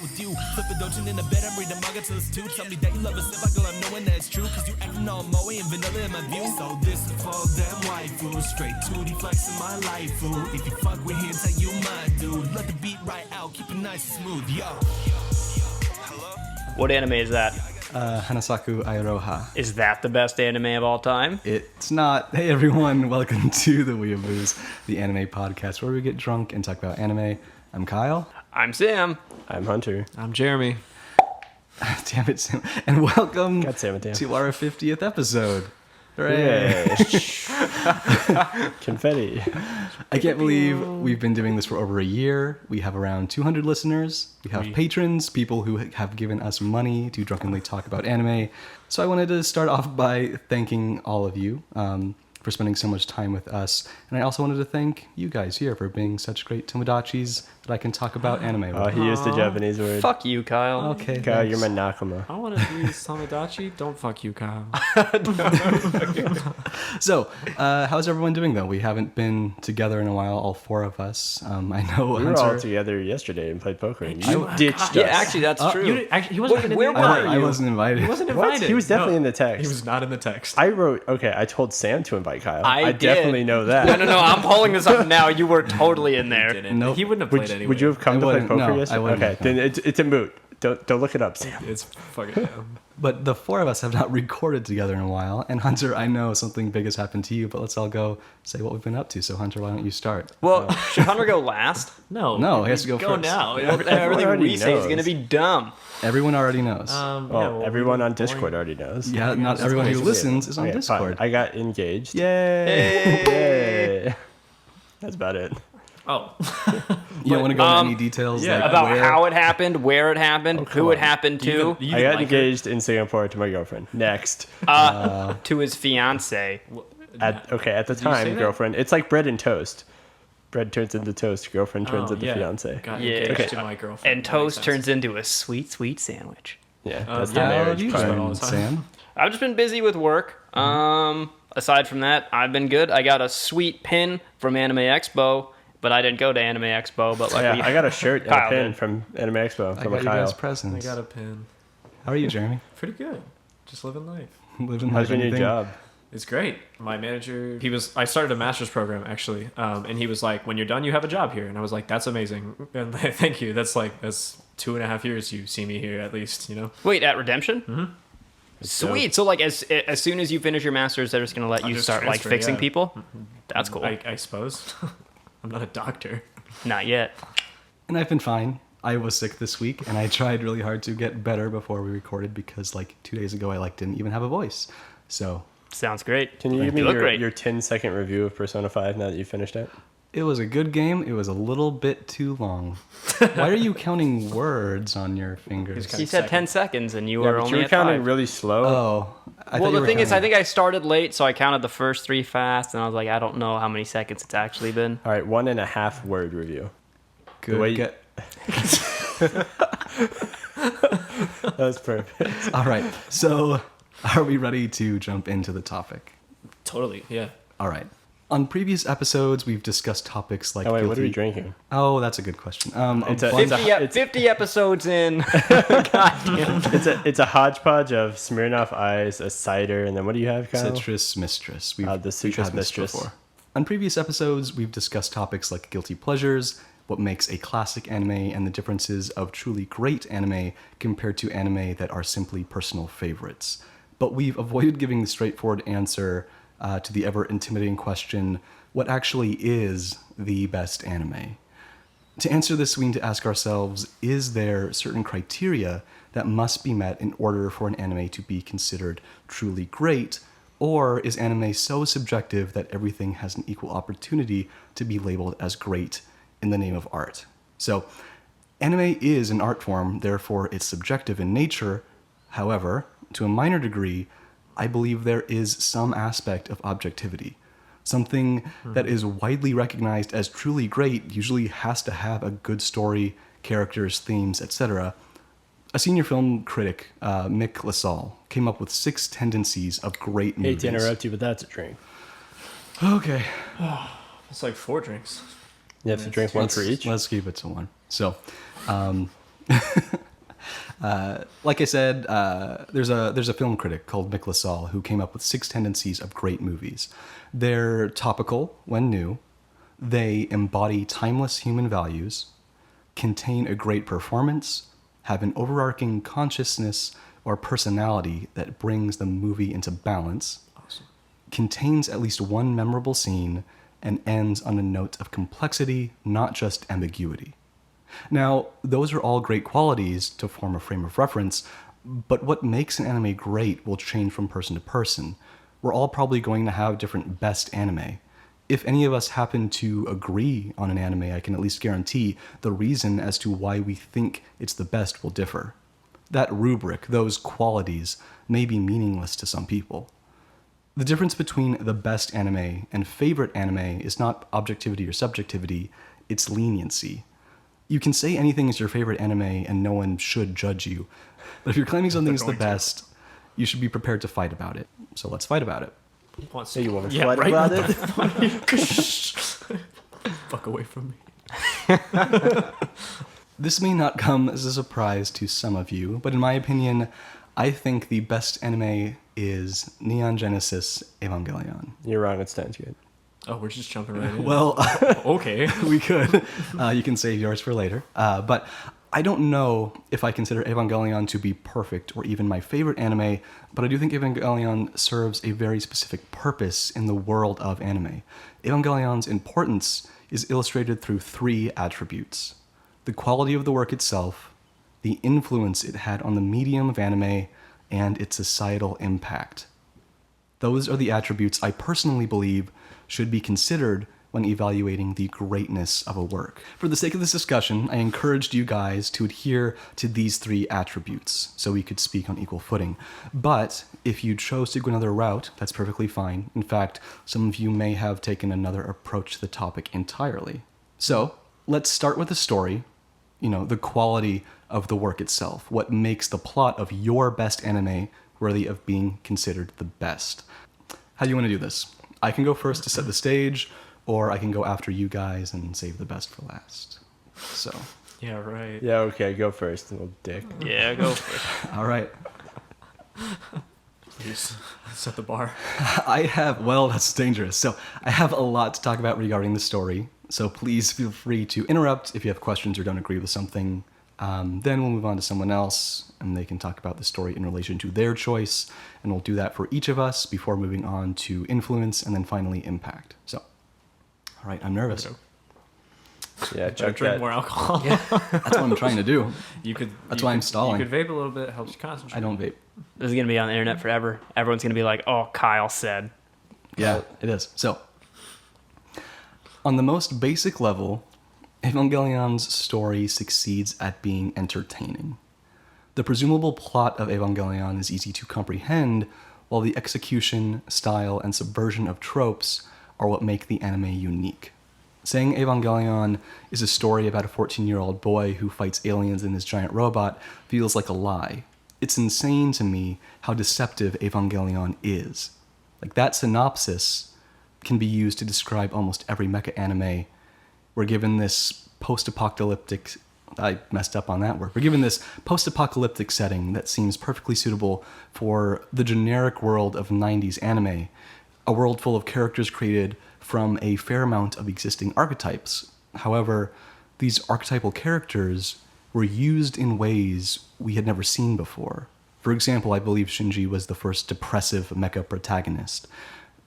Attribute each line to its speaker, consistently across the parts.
Speaker 1: with you. Flip a doujin in the bed, I'm reading manga till it's 2. Tell me that you love us if I go, I'm knowing that it's true. Cause you acting all moe and vanilla in my view. So this is for them waifus, straight 2D flex in my life, fool. If you fuck with him, tell you my dude. Let the beat right out, keep it nice and smooth, yo.
Speaker 2: What anime is that?
Speaker 3: Hanasaku Airoha.
Speaker 2: Is that the best anime of all time?
Speaker 3: It's not. Hey everyone, welcome to the Weeabooze, the anime podcast where we get drunk and talk about anime. I'm Kyle.
Speaker 2: I'm Sam.
Speaker 4: I'm Hunter.
Speaker 5: I'm Jeremy.
Speaker 3: Damn it, Sam. And welcome
Speaker 4: God damn it, damn.
Speaker 3: to our 50th episode. Hooray!
Speaker 4: Confetti.
Speaker 3: I can't believe we've been doing this for over a year. We have around 200 listeners. We have patrons, people who have given us money to drunkenly talk about anime. So I wanted to start off by thanking all of you for spending so much time with us. And I also wanted to thank you guys here for being such great Tomodachis that I can talk about anime with.
Speaker 4: Oh, he used the Japanese word.
Speaker 2: Fuck you, Kyle.
Speaker 3: Okay,
Speaker 4: Kyle,
Speaker 3: thanks.
Speaker 4: you're my Nakama.
Speaker 5: I want to be Tomodachi. Don't fuck you, Kyle.
Speaker 3: So, how's everyone doing, though? We haven't been together in a while, all four of us. I know
Speaker 4: We were
Speaker 3: Hunter...
Speaker 4: all together yesterday and played poker. And you ditched us.
Speaker 2: Yeah, actually, that's true.
Speaker 5: He wasn't even
Speaker 2: where
Speaker 5: in
Speaker 2: were
Speaker 5: there.
Speaker 3: I wasn't invited.
Speaker 5: He wasn't
Speaker 4: What?
Speaker 5: invited.
Speaker 4: He was definitely in the text.
Speaker 5: He was not in the text.
Speaker 4: I wrote, okay, I told Sam to invite Kyle.
Speaker 2: I did.
Speaker 4: definitely know that.
Speaker 2: No, I'm pulling this up now. You were totally in there.
Speaker 5: Didn't.
Speaker 3: Nope.
Speaker 5: He wouldn't have played anyway.
Speaker 4: Would you have come
Speaker 3: I
Speaker 4: to play
Speaker 3: wouldn't.
Speaker 4: poker
Speaker 3: No, I
Speaker 4: yesterday?
Speaker 3: wouldn't
Speaker 4: Okay,
Speaker 3: have come.
Speaker 4: then it's a moot. Don't look it up, Sam.
Speaker 5: It's fucking dumb.
Speaker 3: But the four of us have not recorded together in a while. And Hunter, I know something big has happened to you, but let's all go say what we've been up to. So Hunter, why don't you start?
Speaker 2: Well, should Hunter go last?
Speaker 3: No, he has to go first.
Speaker 5: now.
Speaker 2: Everything
Speaker 4: already
Speaker 2: we say is
Speaker 4: knows.
Speaker 2: going to be dumb.
Speaker 3: Everyone already knows.
Speaker 4: Everyone on Discord already knows.
Speaker 3: yeah, not everyone who listens is on
Speaker 4: Okay,
Speaker 3: Discord.
Speaker 4: fine. I got engaged.
Speaker 3: Yay!
Speaker 4: Yay. That's about it.
Speaker 5: Oh.
Speaker 3: You don't want to go into any details like
Speaker 2: About
Speaker 3: where?
Speaker 2: how it happened, where it happened,
Speaker 4: come
Speaker 2: who it
Speaker 4: on.
Speaker 2: happened to,
Speaker 5: You
Speaker 4: I got
Speaker 5: like her?
Speaker 4: engaged in Singapore to my girlfriend. Next.
Speaker 2: to his fiance.
Speaker 4: At the
Speaker 5: say
Speaker 4: time,
Speaker 5: that?
Speaker 4: girlfriend. It's like bread and toast. Bread turns into toast. Girlfriend turns into
Speaker 5: yeah.
Speaker 4: fiance.
Speaker 5: Got
Speaker 2: Yeah.
Speaker 5: engaged
Speaker 2: Okay.
Speaker 5: to my girlfriend.
Speaker 2: And
Speaker 5: That
Speaker 2: toast
Speaker 5: makes sense.
Speaker 2: turns into a sweet, sweet sandwich.
Speaker 4: Yeah, that's
Speaker 5: yeah.
Speaker 4: the
Speaker 3: How have
Speaker 4: marriage
Speaker 3: you
Speaker 4: part.
Speaker 5: all
Speaker 3: been,
Speaker 5: the time.
Speaker 3: Sam?
Speaker 2: I've just been busy with work. Aside from that, I've been good. I got a sweet pin from Anime Expo, but I didn't go to Anime Expo. But
Speaker 4: Yeah,
Speaker 2: luckily,
Speaker 4: I got a shirt and
Speaker 2: Kyle
Speaker 4: a pin
Speaker 2: did.
Speaker 4: from Anime Expo
Speaker 3: I
Speaker 4: from
Speaker 3: got you
Speaker 4: Kyle.
Speaker 3: guys
Speaker 5: I
Speaker 3: presents.
Speaker 5: got a pin.
Speaker 3: How are you, Jeremy?
Speaker 5: Pretty good. Just living life.
Speaker 3: Living
Speaker 4: How's
Speaker 3: life
Speaker 4: your new
Speaker 3: anything?
Speaker 4: job?
Speaker 5: It's great. My manager, I started a master's program actually, and he was like, "When you're done, you have a job here." And I was like, "That's amazing." And thank you. That's 2.5 years you see me here at least, you know.
Speaker 2: Wait, at Redemption? Mm-hmm. Sweet. So like as soon as you finish your master's, they're just gonna let
Speaker 5: I'll
Speaker 2: you
Speaker 5: just
Speaker 2: start like
Speaker 5: transfer,
Speaker 2: fixing
Speaker 5: yeah.
Speaker 2: people. That's cool.
Speaker 5: I suppose. I'm not a doctor.
Speaker 2: Not yet.
Speaker 3: And I've been fine. I was sick this week, and I tried really hard to get better before we recorded because 2 days ago I didn't even have a voice. So
Speaker 2: Sounds great.
Speaker 4: Can you give me
Speaker 2: You look great.
Speaker 4: your 10-second review of Persona 5 now that you finished it?
Speaker 3: it was a good game. It was a little bit too long. Why are you counting words on your fingers?
Speaker 2: He said 10 seconds, and you
Speaker 4: Yeah,
Speaker 2: were
Speaker 4: but
Speaker 2: only
Speaker 4: you were
Speaker 2: at
Speaker 4: counting
Speaker 2: 5.
Speaker 4: really slow.
Speaker 3: Oh, I
Speaker 2: Well,
Speaker 3: thought you
Speaker 2: the
Speaker 3: were
Speaker 2: thing is, I
Speaker 3: counting-
Speaker 2: think I started late, so I counted the first 3 fast, and I was like, I don't know how many seconds it's actually been.
Speaker 4: All right, 1.5 word review.
Speaker 3: good.
Speaker 4: way you-
Speaker 3: get-
Speaker 4: That was perfect.
Speaker 3: All right. So, are we ready to jump into the topic?
Speaker 5: Totally. Yeah.
Speaker 3: All right. On previous episodes, we've discussed topics like
Speaker 4: Oh wait, what are we
Speaker 3: guilty-
Speaker 4: drinking?
Speaker 3: Oh, that's a good question.
Speaker 4: It's a-
Speaker 3: bunch-
Speaker 4: it's a-
Speaker 2: 50 episodes in. God damn.
Speaker 4: It's a hodgepodge of Smirnoff Ice, a cider, and then what do you have, Kyle?
Speaker 3: Citrus Mistress.
Speaker 4: The
Speaker 3: we've
Speaker 4: Citrus
Speaker 3: had this
Speaker 4: Mistress.
Speaker 3: before. On previous episodes, we've discussed topics like guilty pleasures, what makes a classic anime, and the differences of truly great anime compared to anime that are simply personal favorites. But we've avoided giving the straightforward answer to the ever-intimidating question, what actually is the best anime? To answer this, we need to ask ourselves, is there certain criteria that must be met in order for an anime to be considered truly great, or is anime so subjective that everything has an equal opportunity to be labeled as great in the name of art? So, anime is an art form, therefore it's subjective in nature. However, to a minor degree, I believe there is some aspect of objectivity. Something that is widely recognized as truly great usually has to have a good story, characters, themes, etc. A senior film critic, Mick LaSalle, came up with 6 tendencies of great movies.
Speaker 4: Hate to interrupt you, but that's a drink.
Speaker 3: Okay.
Speaker 5: It's like 4 drinks.
Speaker 4: You have to drink one for each.
Speaker 3: Let's keep it to 1. So, Like I said, there's a film critic called Mick LaSalle who came up with 6 tendencies of great movies. They're topical when new, they embody timeless human values, contain a great performance, have an overarching consciousness or personality that brings the movie into balance, contains at least one memorable scene, and ends on a note of complexity, not just ambiguity. Now, those are all great qualities to form a frame of reference, but what makes an anime great will change from person to person. We're all probably going to have different best anime. If any of us happen to agree on an anime, I can at least guarantee the reason as to why we think it's the best will differ. That rubric, those qualities, may be meaningless to some people. The difference between the best anime and favorite anime is not objectivity or subjectivity, it's leniency. You can say anything is your favorite anime and no one should judge you. But if you're claiming something is the best, you should be prepared to fight about it. So let's fight about it.
Speaker 4: Hey, you want to
Speaker 5: Yeah,
Speaker 4: fight
Speaker 5: right.
Speaker 4: about it?
Speaker 5: Fuck away from me.
Speaker 3: This may not come as a surprise to some of you, but in my opinion, I think the best anime is Neon Genesis Evangelion.
Speaker 4: You're wrong. It stands good.
Speaker 5: Oh, we're just jumping right in.
Speaker 3: Well,
Speaker 5: Okay.
Speaker 3: we could. You can save yours for later. But I don't know if I consider Evangelion to be perfect or even my favorite anime, but I do think Evangelion serves a very specific purpose in the world of anime. Evangelion's importance is illustrated through 3 attributes: the quality of the work itself, the influence it had on the medium of anime, and its societal impact. Those are the attributes I personally believe should be considered when evaluating the greatness of a work. For the sake of this discussion, I encouraged you guys to adhere to these 3 attributes so we could speak on equal footing. But if you chose to go another route, that's perfectly fine. In fact, some of you may have taken another approach to the topic entirely. So, let's start with the story, the quality of the work itself. What makes the plot of your best anime worthy of being considered the best? How do you want to do this? I can go first to set the stage, or I can go after you guys and save the best for last. So,
Speaker 5: Yeah, right.
Speaker 4: Yeah, okay, go first, little dick.
Speaker 2: Yeah, go for it.
Speaker 3: all right.
Speaker 5: Please set the bar.
Speaker 3: That's dangerous. So, I have a lot to talk about regarding the story. So, please feel free to interrupt if you have questions or don't agree with something. Then we'll move on to someone else, and they can talk about the story in relation to their choice. And we'll do that for each of us before moving on to influence and then finally impact. So, all right, I'm nervous.
Speaker 4: Yeah,
Speaker 5: Drink
Speaker 4: chug that.
Speaker 5: more alcohol.
Speaker 3: That's what I'm trying to do. That's why I'm stalling.
Speaker 5: You could vape a little bit. Helps you concentrate.
Speaker 3: I don't vape.
Speaker 2: This is going to be on the internet forever. Everyone's going to be like, oh, Kyle said.
Speaker 3: Yeah, it is. So, on the most basic level, Evangelion's story succeeds at being entertaining. The presumable plot of Evangelion is easy to comprehend, while the execution, style, and subversion of tropes are what make the anime unique. Saying Evangelion is a story about a 14-year-old boy who fights aliens in his giant robot feels like a lie. It's insane to me how deceptive Evangelion is. Like, that synopsis can be used to describe almost every mecha anime. We're given this post-apocalyptic... I messed up on that word. We're given this post-apocalyptic setting that seems perfectly suitable for the generic world of 90s anime, a world full of characters created from a fair amount of existing archetypes. However, these archetypal characters were used in ways we had never seen before. For example, I believe Shinji was the first depressive mecha protagonist.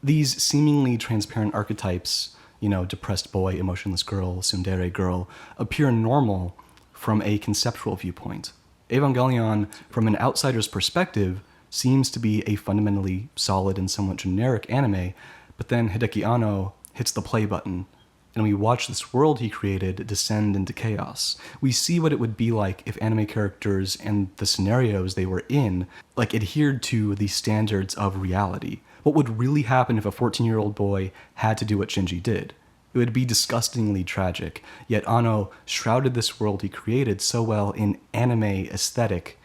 Speaker 3: These seemingly transparent archetypes, depressed boy, emotionless girl, tsundere girl, appear normal from a conceptual viewpoint. Evangelion, from an outsider's perspective, seems to be a fundamentally solid and somewhat generic anime, but then Hideki Anno hits the play button, and we watch this world he created descend into chaos. We see what it would be like if anime characters and the scenarios they were in, adhered to the standards of reality. What would really happen if a 14-year-old boy had to do what Shinji did? It would be disgustingly tragic, yet Anno shrouded this world he created so well in anime aesthetic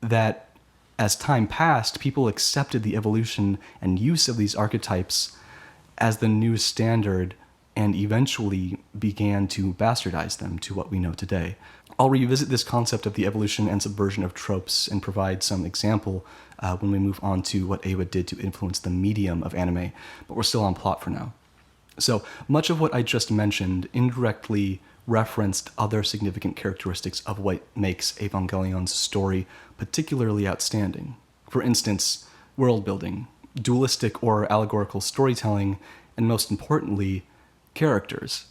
Speaker 3: that as time passed, people accepted the evolution and use of these archetypes as the new standard and eventually began to bastardize them to what we know today. I'll revisit this concept of the evolution and subversion of tropes and provide some example when we move on to what Eva did to influence the medium of anime, but we're still on plot for now. So much of what I just mentioned indirectly referenced other significant characteristics of what makes Evangelion's story particularly outstanding. For instance, world building, dualistic or allegorical storytelling, and most importantly, characters.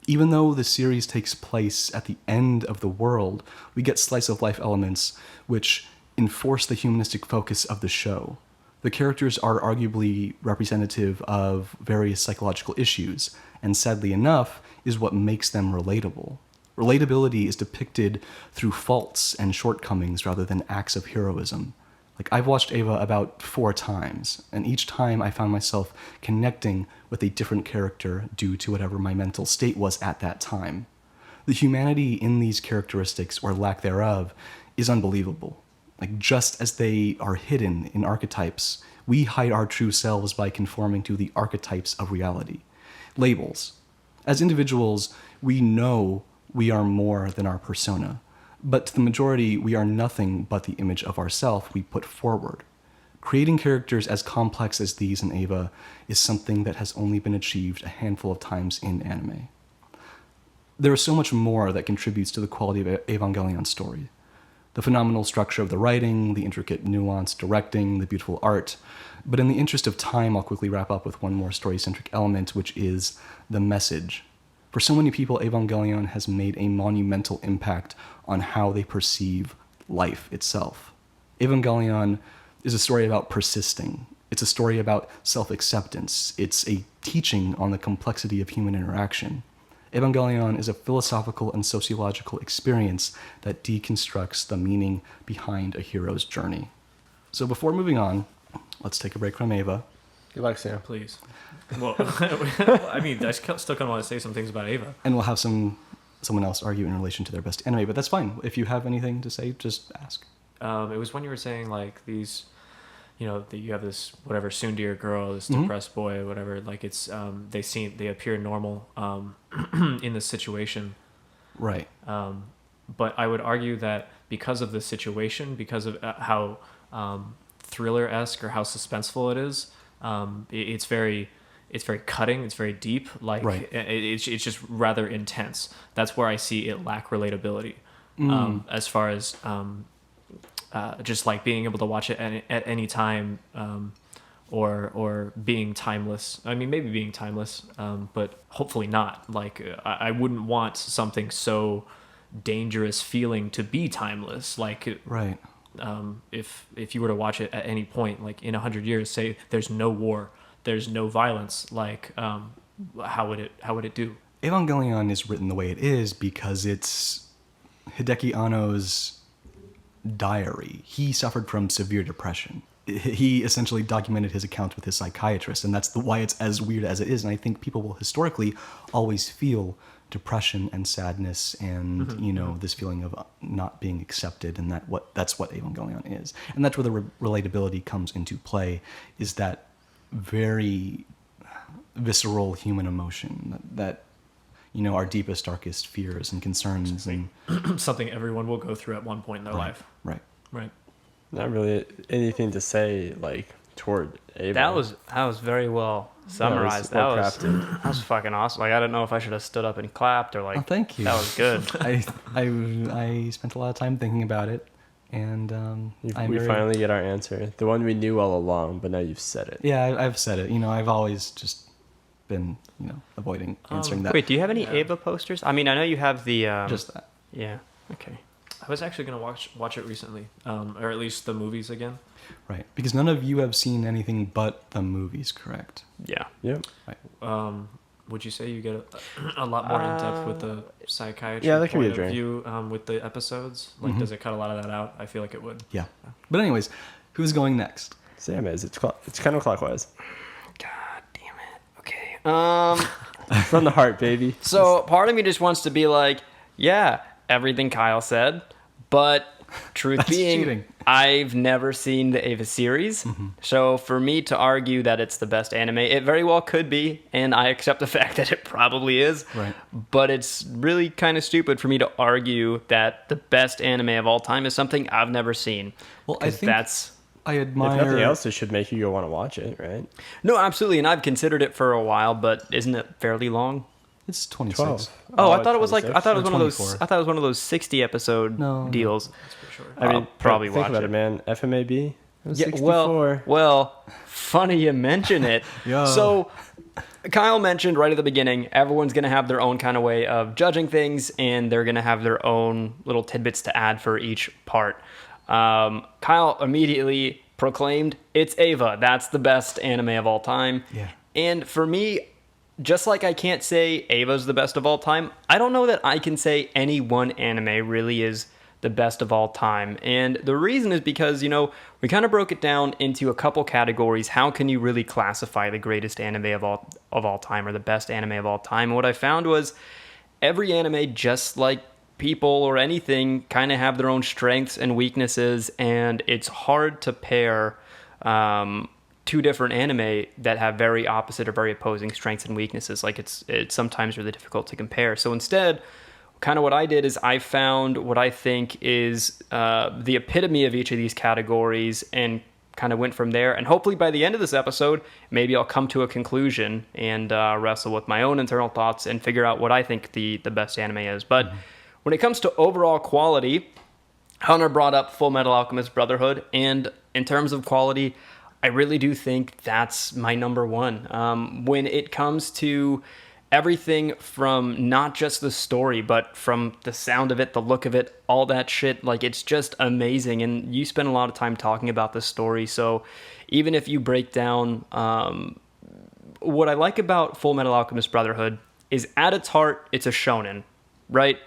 Speaker 3: Even though the series takes place at the end of the world, we get slice-of-life elements which enforce the humanistic focus of the show. The characters are arguably representative of various psychological issues, and sadly enough, is what makes them relatable. Relatability is depicted through faults and shortcomings rather than acts of heroism. Like, I've watched Eva about 4 times, and each time I found myself connecting with a different character due to whatever my mental state was at that time. The humanity in these characteristics, or lack thereof, is unbelievable. Like, just as they are hidden in archetypes, we hide our true selves by conforming to the archetypes of reality. Labels. As individuals, we know we are more than our persona. But to the majority, we are nothing but the image of ourself we put forward. Creating characters as complex as these in Eva is something that has only been achieved a handful of times in anime. There is so much more that contributes to the quality of Evangelion's story. The phenomenal structure of the writing, the intricate nuanced directing, the beautiful art. But in the interest of time, I'll quickly wrap up with one more story-centric element, which is the message. For so many people, Evangelion has made a monumental impact on how they perceive life itself. Evangelion is a story about persisting. It's a story about self-acceptance. It's a teaching on the complexity of human interaction. Evangelion is a philosophical and sociological experience that deconstructs the meaning behind a hero's journey. So before moving on, let's take a break from Eva.
Speaker 4: Good luck, Sam.
Speaker 5: Please. Well, I mean, I still kind of want to say some things about Eva.
Speaker 3: And we'll have someone else argue in relation to their best anime, but that's fine. If you have anything to say, just ask.
Speaker 5: It was when you were saying, like, these, you know, that you have this whatever tsundere girl, this depressed boy, whatever. Like, it's they appear normal in this situation,
Speaker 3: Right.
Speaker 5: but I would argue that because of the situation, because of how thriller-esque or how suspenseful it is, it's very cutting, it's very deep, like
Speaker 3: Right.
Speaker 5: it's just rather intense. That's where I see it lack relatability, as far as just like being able to watch it at any time, or being timeless. I mean, maybe being timeless, but hopefully not. Like, I wouldn't want something so dangerous feeling to be timeless. Like,
Speaker 3: Right.
Speaker 5: if you were to watch it at any point, like in 100 years, say there's no war, there's no violence, like, how would it do?
Speaker 3: Evangelion is written the way it is because it's Hideki Anno's diary. He suffered from severe depression. He essentially documented his account with his psychiatrist, and that's why it's as weird as it is. And I think people will historically always feel depression and sadness and, you know, this feeling of not being accepted, and that's what Evangelion is. And that's where the relatability comes into play, is that very visceral human emotion that you know, our deepest, darkest fears and concerns, and
Speaker 5: Something everyone will go through at one point in their life.
Speaker 3: right.
Speaker 4: Not really anything to say, like, toward Ava.
Speaker 2: That was very well summarized.
Speaker 4: well
Speaker 2: that
Speaker 4: crafted.
Speaker 2: was fucking awesome. Like, I don't know if I should have stood up and clapped or like.
Speaker 3: Oh, thank you.
Speaker 2: That was good.
Speaker 3: I spent a lot of time thinking about it, and
Speaker 4: We finally get our answer. The one we knew all along, but now you've said it.
Speaker 3: Yeah, I've said it. You know, I've always just been, you know, avoiding answering that.
Speaker 2: Wait, do you have any Ava posters? I mean, I know you have the.
Speaker 3: Just that.
Speaker 2: Yeah. Okay.
Speaker 5: I was actually gonna watch it recently, or at least the movies again.
Speaker 3: Right, because none of you have seen anything but the movies, correct?
Speaker 2: Yeah.
Speaker 4: Yep.
Speaker 5: Would you say you get a lot more in depth with the psychiatry
Speaker 4: Yeah, that could be
Speaker 5: point
Speaker 4: a
Speaker 5: of
Speaker 4: drink.
Speaker 5: view with the episodes? Like, does it cut a lot of that out? I feel like it would.
Speaker 3: Yeah. But anyways, who's going next?
Speaker 4: Sam is. It's kind of clockwise.
Speaker 2: God damn it. Okay.
Speaker 4: From the heart, baby.
Speaker 2: So part of me just wants to be like, yeah, everything Kyle said, but Truth
Speaker 3: That's
Speaker 2: being,
Speaker 3: cheating.
Speaker 2: I've never seen the Ava series. So for me to argue that it's the best anime, it very well could be, and I accept the fact that it probably is.
Speaker 3: Right.
Speaker 2: But it's really kind of stupid for me to argue that the best anime of all time is something I've never seen.
Speaker 3: Well, I
Speaker 2: 'Cause
Speaker 3: think
Speaker 2: that's
Speaker 3: I
Speaker 4: If
Speaker 3: admire.
Speaker 4: nothing else, it should make you go want to watch it, right?
Speaker 2: no, absolutely, and I've considered it for a while, but isn't it fairly long?
Speaker 3: It's 26.
Speaker 4: 12.
Speaker 2: Oh, I thought it was like
Speaker 4: 26?
Speaker 2: I thought it was
Speaker 3: Or
Speaker 2: one of those
Speaker 3: 24.
Speaker 2: I thought it was one of those 60 episode
Speaker 3: No.
Speaker 2: deals.
Speaker 4: I mean,
Speaker 2: I'll probably
Speaker 4: think
Speaker 2: watch
Speaker 4: about
Speaker 2: it.
Speaker 4: it, man. FMAB. It was
Speaker 2: Yeah,
Speaker 4: 64.
Speaker 2: well, funny you mention it.
Speaker 3: Yeah.
Speaker 2: So, Kyle mentioned right at the beginning, everyone's going to have their own kind of way of judging things, and they're going to have their own little tidbits to add for each part. Kyle immediately proclaimed, it's Ava. That's the best anime of all time.
Speaker 3: Yeah.
Speaker 2: And for me, just like I can't say Ava's the best of all time, I don't know that I can say any one anime really is the best of all time. And the reason is because, we kind of broke it down into a couple categories. How can you really classify the greatest anime of all time, or the best anime of all time? And what I found was every anime, just like people or anything, kind of have their own strengths and weaknesses, and it's hard to pair two different anime that have very opposite or very opposing strengths and weaknesses. Like it's sometimes really difficult to compare. So instead, kind of what I did is I found what I think is the epitome of each of these categories and kind of went from there. And hopefully by the end of this episode, maybe I'll come to a conclusion and wrestle with my own internal thoughts and figure out what I think the best anime is. But when it comes to overall quality, Hunter brought up Full Metal Alchemist Brotherhood, and in terms of quality, I really do think that's my number one. When it comes to everything from not just the story, but from the sound of it, the look of it, all that shit, like it's just amazing. And you spend a lot of time talking about the story. So even if you break down, what I like about Full Metal Alchemist Brotherhood is at its heart, it's a shonen, right?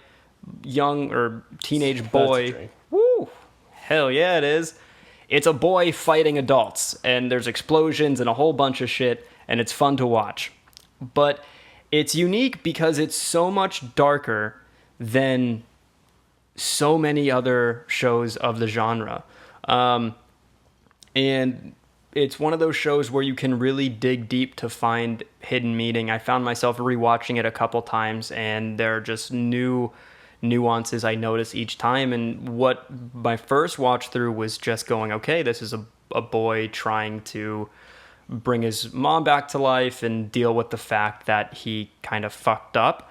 Speaker 2: Young or teenage boy.
Speaker 4: drink.
Speaker 2: Woo! Hell yeah, it is. It's a boy fighting adults, and there's explosions and a whole bunch of shit, and it's fun to watch. But it's unique because it's so much darker than so many other shows of the genre. And it's one of those shows where you can really dig deep to find hidden meaning. I found myself rewatching it a couple times, and there are just new nuances I notice each time. And what my first watch through was just going, okay, this is a boy trying to bring his mom back to life and deal with the fact that he kind of fucked up.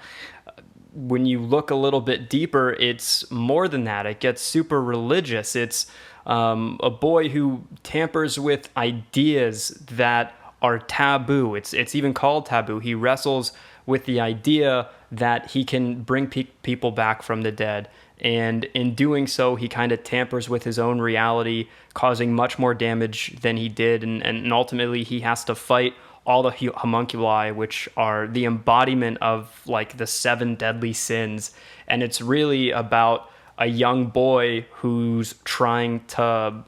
Speaker 2: When you look a little bit deeper, it's more than that. It gets super religious. It's a boy who tampers with ideas that are taboo. It's even called taboo. He wrestles with the idea that he can bring people back from the dead. And in doing so, he kind of tampers with his own reality, causing much more damage than he did. And ultimately, he has to fight all the homunculi, which are the embodiment of like the 7 deadly sins. And it's really about a young boy who's trying to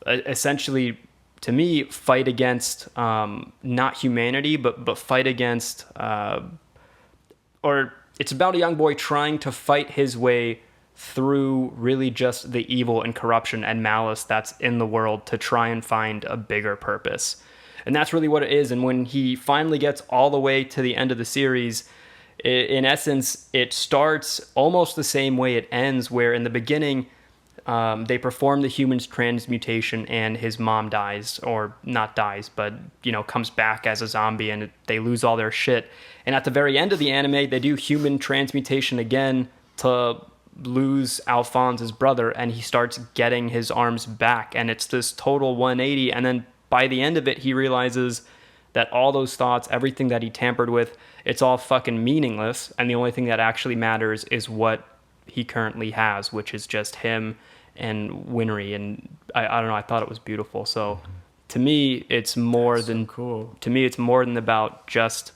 Speaker 2: essentially, to me, fight against not humanity, but fight against, or it's about a young boy trying to fight his way through really just the evil and corruption and malice that's in the world to try and find a bigger purpose. And that's really what it is. And when he finally gets all the way to the end of the series, in essence, it starts almost the same way it ends, where in the beginning, they perform the human's transmutation and his mom dies, or not dies, but, comes back as a zombie, and they lose all their shit. And at the very end of the anime, they do human transmutation again to lose Alphonse's brother, and he starts getting his arms back, and it's this total 180. And then by the end of it, he realizes that all those thoughts, everything that he tampered with, it's all fucking meaningless, and the only thing that actually matters is what he currently has, which is just him and Winry. And I don't know, I thought it was beautiful. So to me, it's more than
Speaker 5: cool.
Speaker 2: To me, it's more than about just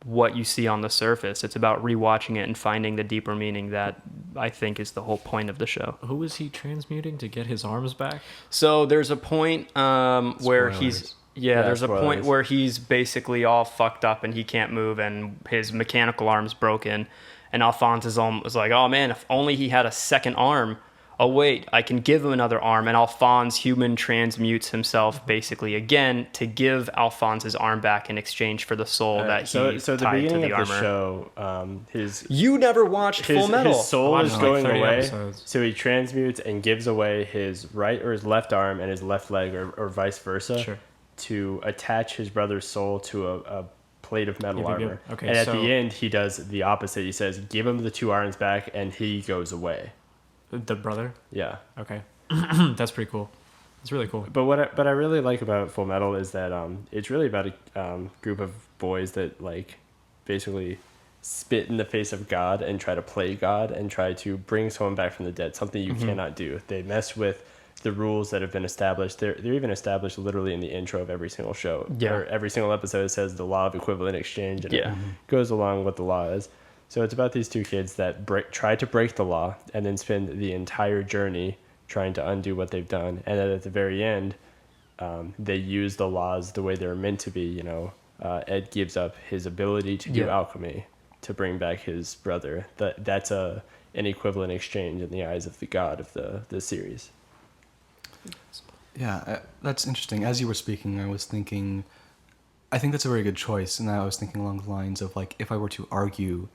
Speaker 2: what you see on the surface. It's about rewatching it and finding the deeper meaning that I think is the whole point of the show.
Speaker 5: Who is he transmuting to get his arms back?
Speaker 2: So there's a point where he's... Yeah, there's a point where he's basically all fucked up and he can't move, and his mechanical arm's broken. And Alphonse is like, oh man, if only he had a second arm, oh wait, I can give him another arm, and Alphonse human transmutes himself basically again to give Alphonse his arm back in exchange for the soul that he
Speaker 4: so the
Speaker 2: tied to
Speaker 4: beginning
Speaker 2: the
Speaker 4: of
Speaker 2: armor.
Speaker 4: the show,
Speaker 2: You never watched Full Metal.
Speaker 4: his soul
Speaker 5: Watched
Speaker 4: is
Speaker 5: like
Speaker 4: going
Speaker 5: 30
Speaker 4: away,
Speaker 5: episodes.
Speaker 4: so he transmutes and gives away his right or his left arm and his left leg, or vice versa,
Speaker 5: Sure.
Speaker 4: to attach his brother's soul to a plate of metal
Speaker 5: Yeah, yeah, yeah.
Speaker 4: armor.
Speaker 5: Okay,
Speaker 4: and at
Speaker 5: so-
Speaker 4: the end, he does the opposite. He says, "Give him the 2 arms back," and he goes away.
Speaker 5: The brother.
Speaker 4: Yeah.
Speaker 5: Okay, that's pretty cool. It's really cool.
Speaker 4: But what I really like about Full Metal is that it's really about a group of boys that like basically spit in the face of God and try to play God and try to bring someone back from the dead, something you cannot do. They mess with the rules that have been established. They're even established literally in the intro of every single show.
Speaker 2: Yeah.
Speaker 4: Or every single episode says the law of equivalent exchange, and
Speaker 2: Yeah.
Speaker 4: it goes along what the law is. So it's about these 2 kids that try to break the law and then spend the entire journey trying to undo what they've done. And then at the very end, they use the laws the way they're meant to be. You know, Ed gives up his ability to do
Speaker 2: Yeah.
Speaker 4: alchemy to bring back his brother. That's an equivalent exchange in the eyes of the god of the series.
Speaker 3: Yeah, that's interesting. As you were speaking, I was thinking, I think that's a very good choice. And I was thinking along the lines of like, if I were to argue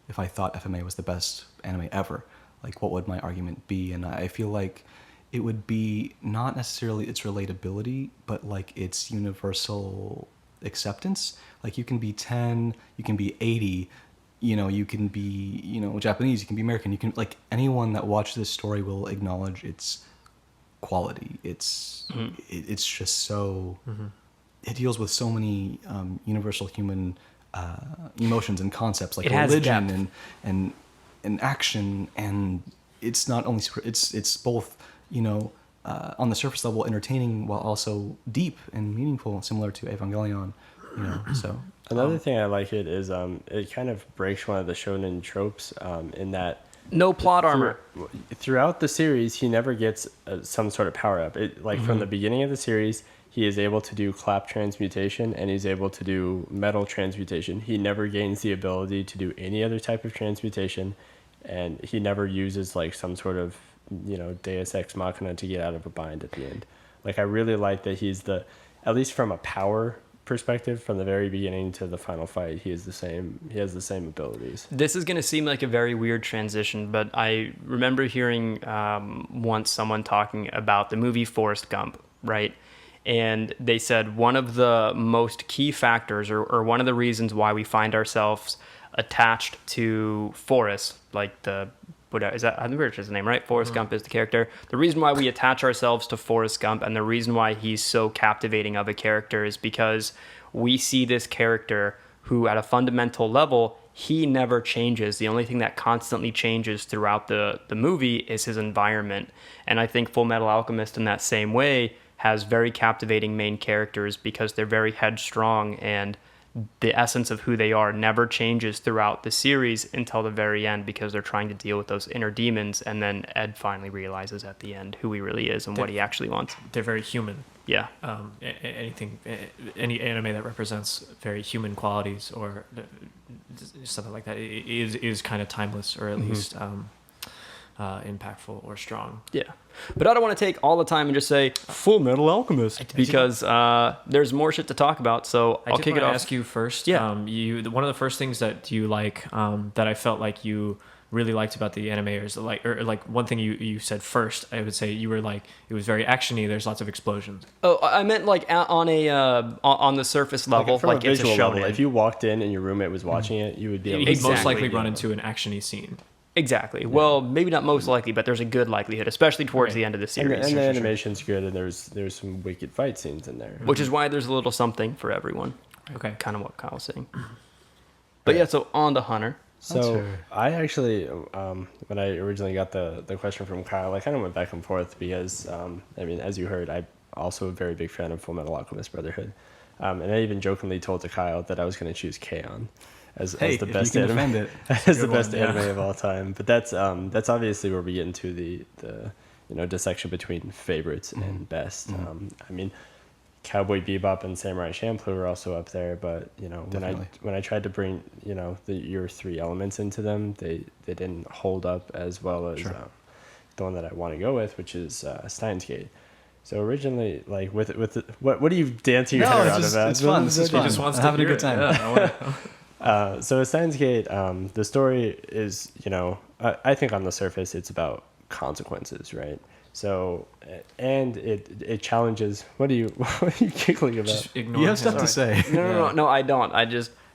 Speaker 3: if I thought FMA was the best anime ever, like what would my argument be? And I feel like it would be not necessarily its relatability, but like its universal acceptance. Like you can be 10, you can be 80, you can be, Japanese, you can be American, you can, like anyone that watches this story will acknowledge its quality. It's just so, it deals with so many universal human emotions and concepts like
Speaker 2: It has
Speaker 3: religion
Speaker 2: depth.
Speaker 3: and action, and it's not only it's both on the surface level entertaining while also deep and meaningful, similar to Evangelion. So
Speaker 4: Another thing I like it is it kind of breaks one of the shonen tropes in that
Speaker 2: No plot armor.
Speaker 4: throughout the series he never gets some sort of power up. From the beginning of the series, he is able to do clap transmutation and he's able to do metal transmutation. He never gains the ability to do any other type of transmutation, and he never uses like some sort of Deus Ex Machina to get out of a bind at the end. Like I really like that he's at least from a power perspective, from the very beginning to the final fight, he has the same abilities.
Speaker 2: This is going to seem like a very weird transition, but I remember hearing once someone talking about the movie Forrest Gump, right? And they said one of the most key factors or one of the reasons why we find ourselves attached to Forrest, like I think it's his name, right? Forrest Gump is the character. The reason why we attach ourselves to Forrest Gump and the reason why he's so captivating of a character is because we see this character who, at a fundamental level, he never changes. The only thing that constantly changes throughout the movie is his environment. And I think Full Metal Alchemist, in that same way, has very captivating main characters because they're very headstrong, and the essence of who they are never changes throughout the series until the very end because they're trying to deal with those inner demons, and then Ed finally realizes at the end who he really is and what he actually wants.
Speaker 5: They're very human.
Speaker 2: Yeah.
Speaker 5: Any anime that represents very human qualities or something like that is kind of timeless, or at least impactful or strong.
Speaker 2: Yeah. But I don't want to take all the time and just say Full Metal Alchemist because there's more shit to talk about. So I'll kick it off.
Speaker 5: Ask you first.
Speaker 2: Yeah.
Speaker 5: One of the first things that you like that I felt like you really liked about the anime is like one thing you said first. I would say you were like it was very actiony. There's lots of explosions.
Speaker 2: Oh, I meant like on the surface level,
Speaker 4: From a
Speaker 2: like it's a
Speaker 4: visual level,
Speaker 2: shonen.
Speaker 4: if you walked in and your roommate was watching it, you would be able
Speaker 5: You'd
Speaker 4: to
Speaker 5: most
Speaker 2: Exactly,
Speaker 5: likely run
Speaker 4: yeah.
Speaker 5: into an actiony scene.
Speaker 2: Exactly. Well, maybe not most likely, but there's a good likelihood, especially towards the end of the
Speaker 4: And
Speaker 2: series,
Speaker 4: the animation's good, and there's some wicked fight scenes in there.
Speaker 2: which is why there's a little something for everyone.
Speaker 5: Okay.
Speaker 2: Kind of what Kyle was saying. But yeah, so on to Hunter.
Speaker 4: So I actually, when I originally got the question from Kyle, I kind of went back and forth because, as you heard, I'm also a very big fan of Full Metal Alchemist Brotherhood. And I even jokingly told to Kyle that I was going to choose K-On! as the best
Speaker 3: if you can
Speaker 4: anime,
Speaker 3: defend it.
Speaker 4: as the
Speaker 5: Good
Speaker 4: best
Speaker 5: one, yeah.
Speaker 4: anime of all time. But that's obviously where we get into the dissection between favorites and best. Cowboy Bebop and Samurai Champloo are also up there, but you know,
Speaker 3: Definitely.
Speaker 4: when I tried to bring, you know, your three elements into them, they didn't hold up as well as the one that I want to go with, which is Steins Gate. So originally, like with what are you dancing your head around about?
Speaker 3: It's fun. This is
Speaker 5: He
Speaker 3: fun.
Speaker 5: just wants
Speaker 3: I'm
Speaker 5: to
Speaker 3: having a
Speaker 5: hear
Speaker 3: good
Speaker 5: it.
Speaker 3: time.
Speaker 5: Yeah, I wanna,
Speaker 4: So Steins Gate, the story is, you know, I think on the surface it's about consequences, right? So, and it challenges. What are you giggling about?
Speaker 5: just ignore
Speaker 3: You have
Speaker 5: him.
Speaker 3: stuff to say.
Speaker 2: No, I don't.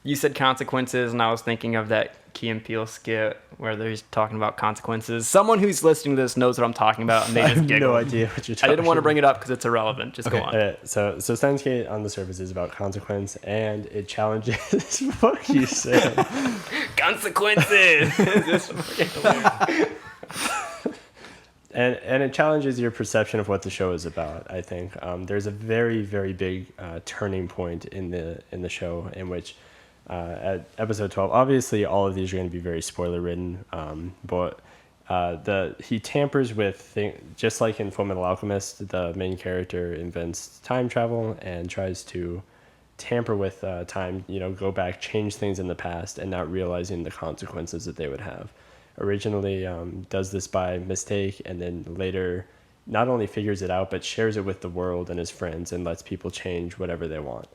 Speaker 2: You said consequences, and I was thinking of that Key and Peele skit where they're talking about consequences. Someone who's listening to this knows what I'm talking about, and they
Speaker 4: I
Speaker 2: just
Speaker 4: have
Speaker 2: giggle.
Speaker 4: no idea what you're
Speaker 2: I
Speaker 4: talking
Speaker 2: didn't want to
Speaker 4: about.
Speaker 2: bring it up because it's irrelevant. Just go on.
Speaker 4: So Steins Gate on the surface is about consequence, and it challenges. Fuck you, Sam.
Speaker 2: Consequences. This fucking-
Speaker 4: And it challenges your perception of what the show is about. I think there's a very, very big turning point in the show in which at episode 12, obviously all of these are going to be very spoiler ridden, but he tampers with just like in Fullmetal Alchemist, the main character invents time travel and tries to tamper with time, you know, go back, change things in the past, and not realizing the consequences that they would have. Originally does this by mistake, and then later not only figures it out but shares it with the world and his friends and lets people change whatever they want.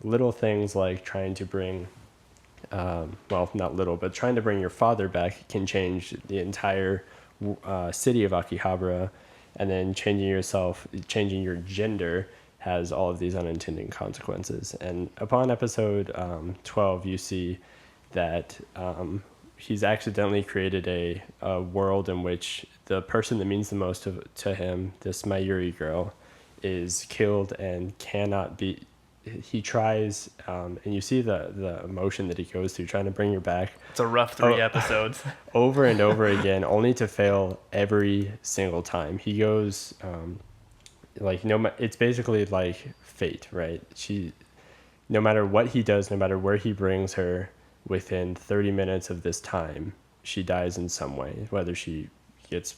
Speaker 4: Little things like trying to bring well, not little, but trying to bring your father back can change the entire city of Akihabara, and then changing your gender has all of these unintended consequences. And upon episode 12, you see that he's accidentally created a world in which the person that means the most to him, this Mayuri girl, is killed and cannot be. He tries, and you see the emotion that he goes through trying to bring her back.
Speaker 2: It's a rough 3 episodes.
Speaker 4: Over and over again, only to fail every single time. He goes, it's basically like fate, right? No matter what he does, no matter where he brings her, within 30 minutes of this time, she dies in some way. Whether she gets,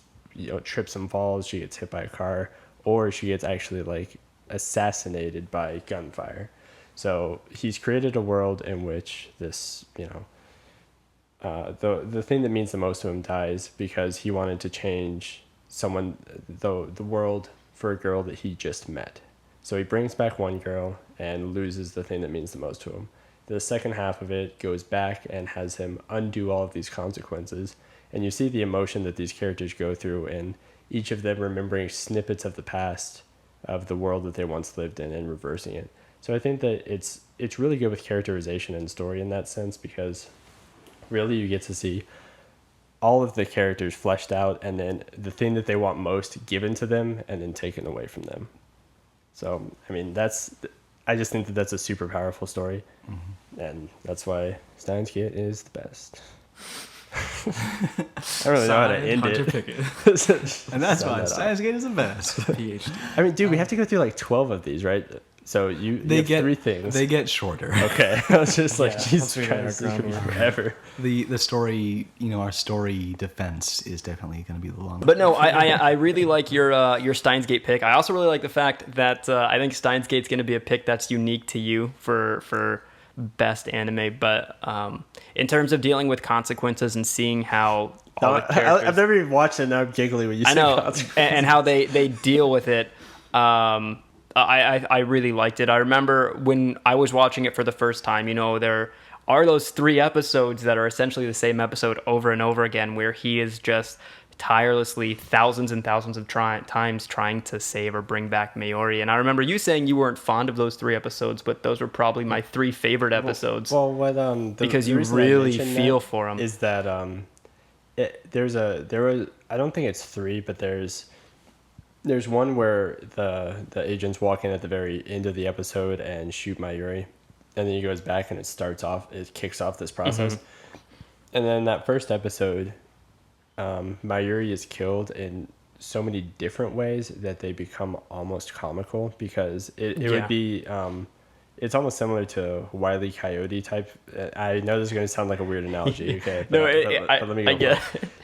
Speaker 4: trips and falls, she gets hit by a car, or she gets actually like assassinated by gunfire. So he's created a world in which this, the thing that means the most to him dies because he wanted to change the world for a girl that he just met. So he brings back one girl and loses the thing that means the most to him. The second half of it goes back and has him undo all of these consequences. And you see the emotion that these characters go through, and each of them remembering snippets of the past of the world that they once lived in and reversing it. So I think that it's really good with characterization and story in that sense, because really you get to see all of the characters fleshed out, and then the thing that they want most given to them and then taken away from them. So, I mean, I just think that that's a super powerful story. Mm-hmm. And that's why Steins Gate is the best. I don't really know how to end
Speaker 5: Hunter
Speaker 4: it.
Speaker 5: Pickett.
Speaker 3: And that's why Steins Gate is the best.
Speaker 5: PhD.
Speaker 4: I mean, dude, we have to go through like 12 of these, right? So you have 3 things.
Speaker 3: They get shorter.
Speaker 4: Okay. I was just like,
Speaker 5: Yeah,
Speaker 4: Jesus
Speaker 5: once we hit our
Speaker 4: Christ, this could be
Speaker 5: groundwork.
Speaker 4: forever.
Speaker 3: The story, our story defense is definitely going to be the longest.
Speaker 2: But no, I really like your Steins Gate pick. I also really like the fact that I think Steins Gate's going to be a pick that's unique to you for best anime. But in terms of dealing with consequences and seeing how all the characters,
Speaker 4: I've never even watched it, and I'm giggling when you say
Speaker 2: I know,
Speaker 4: consequences.
Speaker 2: and how they deal with it. I really liked it. I remember when I was watching it for the first time, there are those 3 episodes that are essentially the same episode over and over again, where he is just tirelessly thousands and thousands of times trying to save or bring back Mayuri. And I remember you saying you weren't fond of those 3 episodes, but those were probably my 3 favorite episodes.
Speaker 4: Well, what
Speaker 2: because
Speaker 4: the
Speaker 2: you
Speaker 4: reason I
Speaker 2: really
Speaker 4: mentioned
Speaker 2: feel
Speaker 4: that
Speaker 2: for him.
Speaker 4: is that there was, I don't think it's 3, but there's one where the agents walk in at the very end of the episode and shoot Mayuri, and then he goes back and it kicks off this process. Mm-hmm. And then that first episode, Mayuri is killed in so many different ways that they become almost comical, because it would be it's almost similar to Wile E. Coyote type. I know this is going to sound like a weird analogy, okay? But,
Speaker 2: No,
Speaker 4: but let me go.
Speaker 2: I get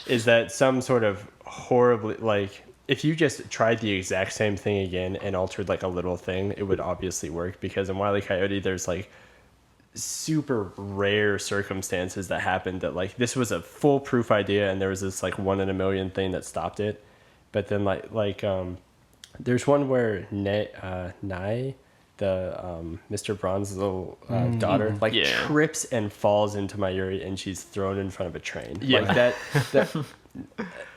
Speaker 4: Is that some sort of horribly, like, if you just tried the exact same thing again and altered like a little thing, it would obviously work, because in Wile E. Coyote there's like super rare circumstances that happened that like this was a foolproof idea and there was this like 1 in a million thing that stopped it. But then there's one where Nye, the Mr. Braun's little daughter, like
Speaker 2: Yeah.
Speaker 4: trips and falls into Mayuri, and she's thrown in front of a train.
Speaker 2: Yeah.
Speaker 4: Like that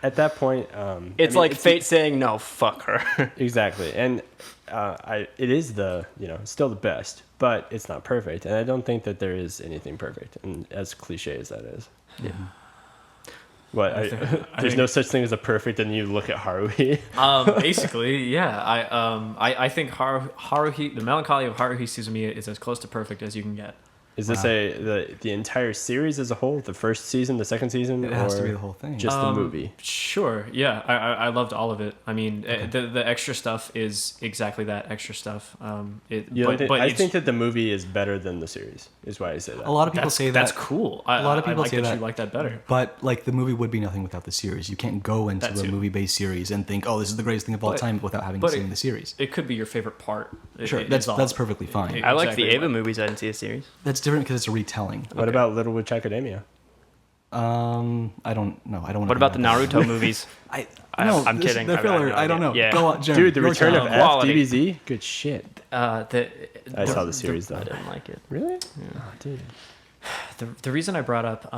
Speaker 4: at that point,
Speaker 2: It's like fate saying no, fuck her.
Speaker 4: exactly. And it is still the best, but it's not perfect. And I don't think that there is anything perfect, and as cliche as that is.
Speaker 2: Yeah.
Speaker 4: What?
Speaker 5: I
Speaker 4: There's
Speaker 5: think-
Speaker 4: no such thing as a perfect, and you look at Haruhi.
Speaker 5: Basically, yeah. I think Haruhi, the melancholy of Haruhi Suzumiya is as close to perfect as you can get.
Speaker 4: Is this the entire series as a whole? The first season, the second season?
Speaker 3: It has to
Speaker 4: or
Speaker 3: be the whole thing.
Speaker 4: Just the movie?
Speaker 5: Sure, yeah. I loved all of it. I mean, the extra stuff is exactly that extra stuff.
Speaker 4: I think that the movie is better than the series, is why I say that.
Speaker 3: A lot of people say that.
Speaker 5: That's cool.
Speaker 3: A lot of people
Speaker 5: I like
Speaker 3: say that.
Speaker 5: You like that better.
Speaker 3: But like the movie would be nothing without the series. You can't go into
Speaker 5: That
Speaker 3: a
Speaker 5: too.
Speaker 3: movie-based series and think, "Oh, this is the greatest thing of all
Speaker 5: But-
Speaker 3: time," without having
Speaker 5: but
Speaker 3: seen the series.
Speaker 5: It could be your favorite part.
Speaker 3: Sure, that's perfectly fine.
Speaker 2: I like the
Speaker 5: Exactly.
Speaker 2: Ava movies. I didn't see a series.
Speaker 3: That's different because it's a retelling.
Speaker 4: What about Little Witch Academia?
Speaker 3: I don't know. I don't. wanna
Speaker 2: What about the
Speaker 3: comment.
Speaker 2: Naruto movies?
Speaker 3: this-
Speaker 2: I'm kidding.
Speaker 3: The
Speaker 2: I
Speaker 3: filler.
Speaker 2: have no
Speaker 3: I don't know.
Speaker 2: idea. Yeah.
Speaker 3: Go on, Jim.
Speaker 4: Dude, The
Speaker 3: your
Speaker 4: Return
Speaker 3: turn.
Speaker 4: of F,
Speaker 2: Quality.
Speaker 4: DBZ? Good shit. I saw the series, though.
Speaker 2: I didn't like it.
Speaker 4: Really? Oh, dude.
Speaker 5: The reason I brought up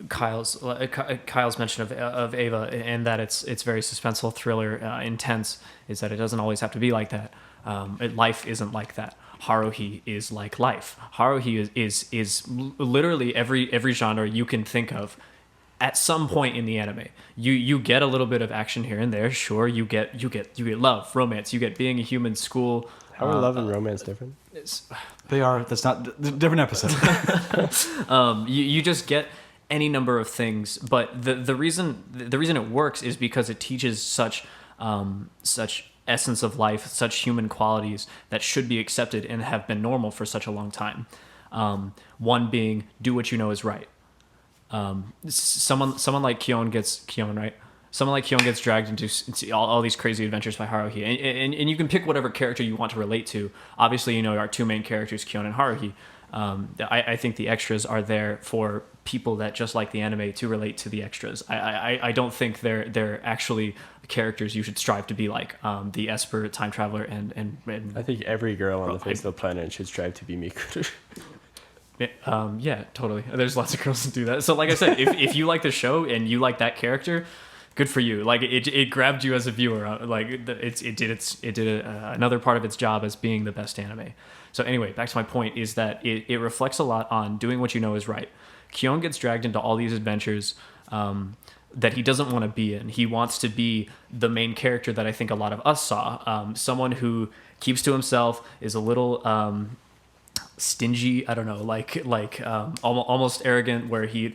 Speaker 5: Kyle's mention of Ava, and that it's very suspenseful, thriller, intense, is that it doesn't always have to be like that. Life isn't like that. Haruhi is like life. Haruhi is literally every genre you can think of. At some point in the anime, you get a little bit of action here and there. Sure, you get love, romance. You get being a human, school.
Speaker 4: How are love and romance different?
Speaker 3: They are. That's not different episode.
Speaker 5: You just get any number of things, but the reason it works is because it teaches such essence of life, such human qualities that should be accepted and have been normal for such a long time. One being, do what you know is right. Someone like Kion gets right. Someone like Kion gets dragged into all these crazy adventures by Haruhi, and you can pick whatever character you want to relate to. Obviously, our two main characters, Kion and Haruhi. I think the extras are there for people that just like the anime to relate to the extras. I don't think they're actually characters you should strive to be like. The Esper, time traveler, and
Speaker 4: I think every girl on the face of the planet should strive to be Mikuru.
Speaker 5: yeah, totally. There's lots of girls that do that. So like I said, if you like the show and you like that character, good for you. Like it grabbed you as a viewer. Like it did another part of its job as being the best anime. So anyway, back to my point is that it reflects a lot on doing what you know is right. Kion gets dragged into all these adventures that he doesn't want to be in. He wants to be the main character that I think a lot of us saw. Someone who keeps to himself, is a little stingy, I don't know, almost arrogant, where he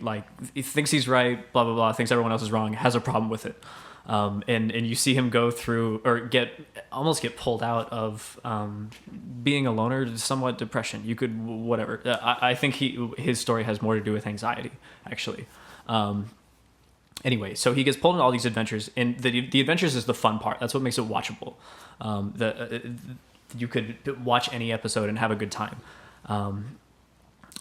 Speaker 5: thinks he's right, blah blah blah, thinks everyone else is wrong, has a problem with it, and you see him go through or get pulled out of being a loner to somewhat depression. You could whatever. I think his story has more to do with anxiety, actually. Anyway, so he gets pulled into all these adventures, and the adventures is the fun part. That's what makes it watchable. You could watch any episode and have a good time.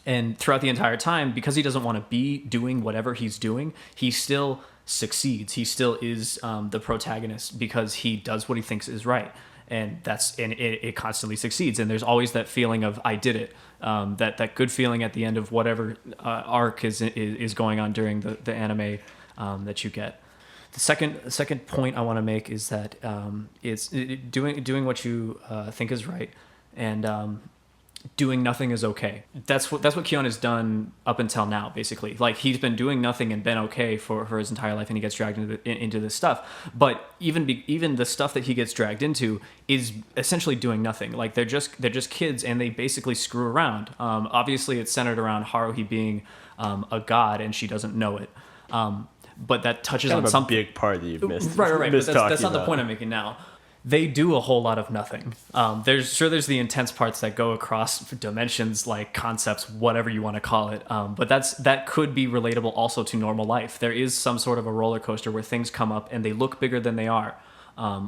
Speaker 5: And throughout the entire time, because he doesn't want to be doing whatever he's doing, he still succeeds. He still is the protagonist because he does what he thinks is right. And it constantly succeeds. And there's always that feeling of, I did it. That good feeling at the end of whatever arc is going on during the anime that you get. The second point I want to make is that it's doing what you think is right, and doing nothing is okay. That's what Kion has done up until now, basically. Like, he's been doing nothing and been okay for his entire life, and he gets dragged into this stuff. But even the stuff that he gets dragged into is essentially doing nothing. Like, they're just kids, and they basically screw around. Obviously, it's centered around Haruhi being a god, and she doesn't know it. But that touches
Speaker 4: Kind
Speaker 5: on
Speaker 4: of a
Speaker 5: something.
Speaker 4: big part that you've missed.
Speaker 5: Right.
Speaker 4: Missed
Speaker 5: But that's
Speaker 4: talking
Speaker 5: not the
Speaker 4: about.
Speaker 5: point I'm making now. they do a whole lot of nothing. There's the intense parts that go across dimensions, like concepts, whatever you want to call it. But that could be relatable also to normal life. There is some sort of a roller coaster where things come up and they look bigger than they are,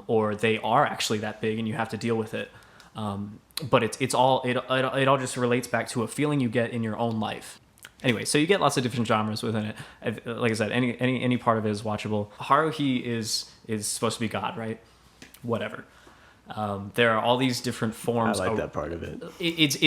Speaker 5: or they are actually that big and you have to deal with it. But it all just relates back to a feeling you get in your own life. Anyway, so you get lots of different genres within it. Like I said, any part of it is watchable. Haruhi is supposed to be God, right? Whatever. There are all these different forms.
Speaker 4: I like that part of it.
Speaker 5: It's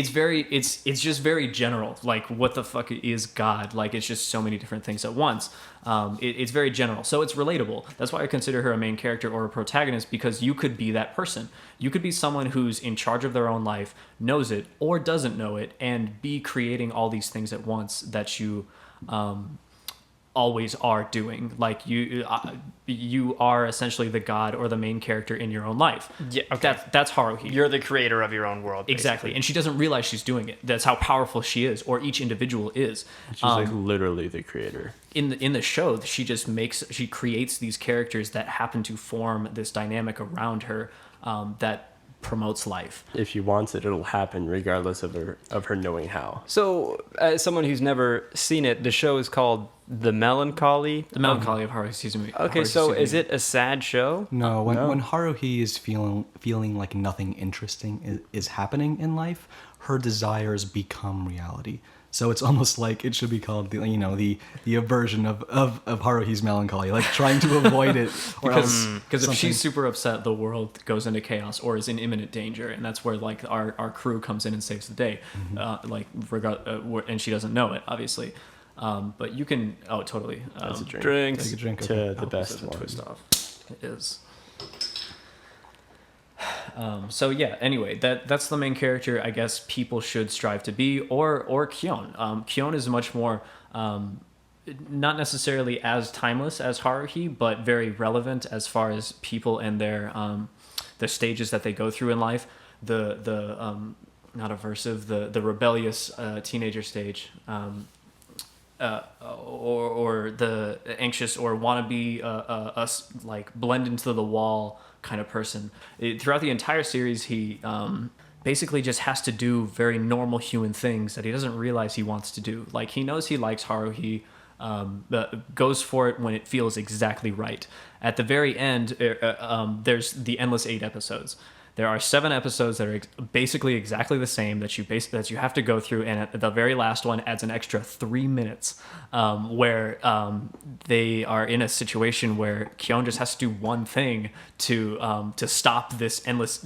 Speaker 5: just very general. Like, what the fuck is God? Like, it's just so many different things at once. It's very general, so it's relatable. That's why I consider her a main character or a protagonist, because you could be that person. You could be someone who's in charge of their own life, knows it or doesn't know it, and be creating all these things at once that you always are doing. Like, you are essentially the god or the main character in your own life.
Speaker 2: Yeah, okay.
Speaker 5: That's Haruhi.
Speaker 2: You're the creator of your own world.
Speaker 5: Exactly, and she doesn't realize she's doing it. That's how powerful she is, or each individual is.
Speaker 4: She's like literally the creator.
Speaker 5: In the show, she creates these characters that happen to form this dynamic around her that promotes life.
Speaker 4: If she wants it, it'll happen regardless of her knowing how.
Speaker 2: So, as someone who's never seen it, the show is called The Melancholy.
Speaker 5: The Melancholy of Haruhi Suzume.
Speaker 2: Okay, so is it a sad show?
Speaker 3: No, when Haruhi is feeling like nothing interesting is happening in life, her desires become reality. So it's almost like it should be called the aversion of Haruhi's melancholy, like trying to avoid it.
Speaker 5: Because if she's super upset, the world goes into chaos or is in imminent danger, and that's where like our crew comes in and saves the day. And she doesn't know it, obviously. But you can totally
Speaker 4: That's a drink.
Speaker 2: Drinks.
Speaker 3: Take a drink.
Speaker 4: To
Speaker 3: Okay.
Speaker 4: the best one.
Speaker 5: twist off. It is. So yeah, anyway, that's the main character I guess people should strive to be, or Kyon. Kyon is much more not necessarily as timeless as Haruhi, but very relevant as far as people and their the stages that they go through in life. The not aversive, the rebellious teenager stage. Or the anxious or wannabe us like blend into the wall kind of person. Throughout the entire series, he basically just has to do very normal human things that he doesn't realize he wants to do. Like, he knows he likes Haruhi, goes for it when it feels exactly right. At the very end, there's the endless 8 episodes. There are 7 episodes that are basically exactly the same that you have to go through, and at the very last one adds an extra 3 minutes, where they are in a situation where Kyon just has to do one thing to stop this endless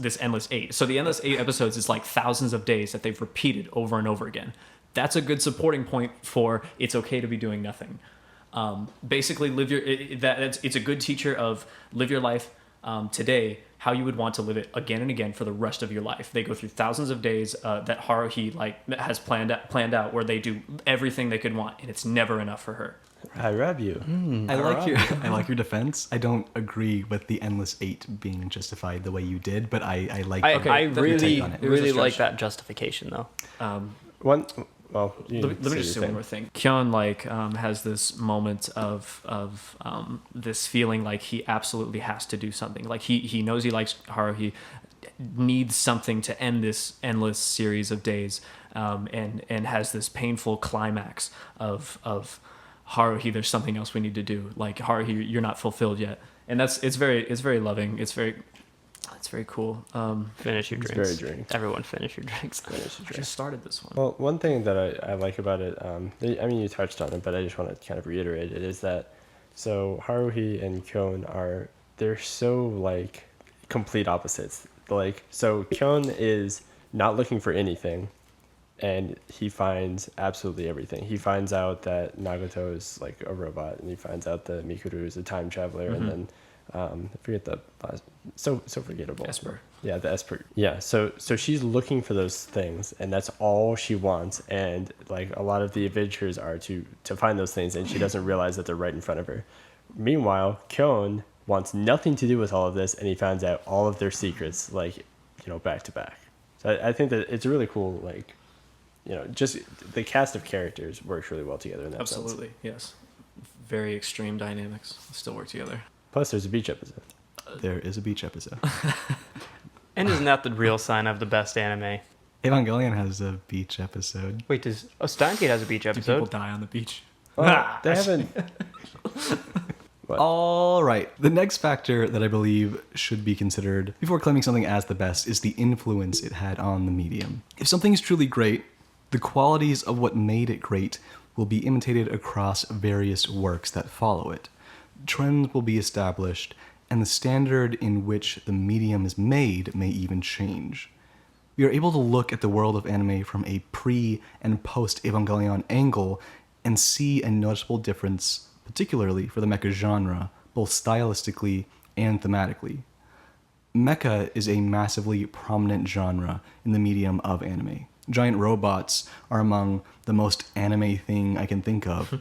Speaker 5: 8. So the endless 8 episodes is like thousands of days that they've repeated over and over again. That's a good supporting point for it's okay to be doing nothing. Basically, it's a good teacher of live your life today how you would want to live it again and again for the rest of your life. They go through thousands of days that Haruhi has planned out where they do everything they could want, and it's never enough for her.
Speaker 4: I rub you.
Speaker 3: I like your defense. I don't agree with the endless 8 being justified the way you did, but I like.
Speaker 2: I really
Speaker 3: take on it.
Speaker 2: really like that justification though.
Speaker 4: Well,
Speaker 5: let me just say one more thing. Kyon has this moment of this feeling like he absolutely has to do something. Like he knows he likes Haruhi, needs something to end this endless series of days, and has this painful climax of Haruhi, there's something else we need to do. Like, Haruhi, you're not fulfilled yet, and it's very loving. It's very cool.
Speaker 2: Finish your
Speaker 4: It's
Speaker 2: drinks.
Speaker 4: very drink.
Speaker 2: Everyone finish your drinks.
Speaker 5: I just started this one.
Speaker 4: Well, one thing that I like about it, you touched on it, but I just want to kind of reiterate it, is that so Haruhi and Kyon they're so like complete opposites. Like, so Kyon is not looking for anything, and he finds absolutely everything. He finds out that Nagato is like a robot, and he finds out that Mikuru is a time traveler, and then I forget the last, so forgettable.
Speaker 5: Esper.
Speaker 4: Yeah, the Esper. Yeah, so she's looking for those things, and that's all she wants. And like a lot of the adventures are to find those things, and she doesn't realize that they're right in front of her. Meanwhile, Kyon wants nothing to do with all of this, and he finds out all of their secrets, like, back to back. So I think that it's really cool. Like, just the cast of characters works really well together in that sense.
Speaker 5: Absolutely, yes. Very extreme dynamics still work together.
Speaker 4: Plus, there's a beach episode.
Speaker 3: there is a beach episode.
Speaker 2: And isn't that the real sign of the best anime?
Speaker 3: Evangelion has a beach episode.
Speaker 2: Wait, does Steins Gate has a beach
Speaker 5: Do people
Speaker 2: episode?
Speaker 5: die on the beach?
Speaker 4: Well, they haven't. What?
Speaker 3: All right. The next factor that I believe should be considered before claiming something as the best is the influence it had on the medium. If something is truly great, the qualities of what made it great will be imitated across various works that follow it. Trends will be established, and the standard in which the medium is made may even change. We are able to look at the world of anime from a pre- and post-Evangelion angle and see a noticeable difference, particularly for the mecha genre, both stylistically and thematically. Mecha is a massively prominent genre in the medium of anime. Giant robots are among the most anime thing I can think of.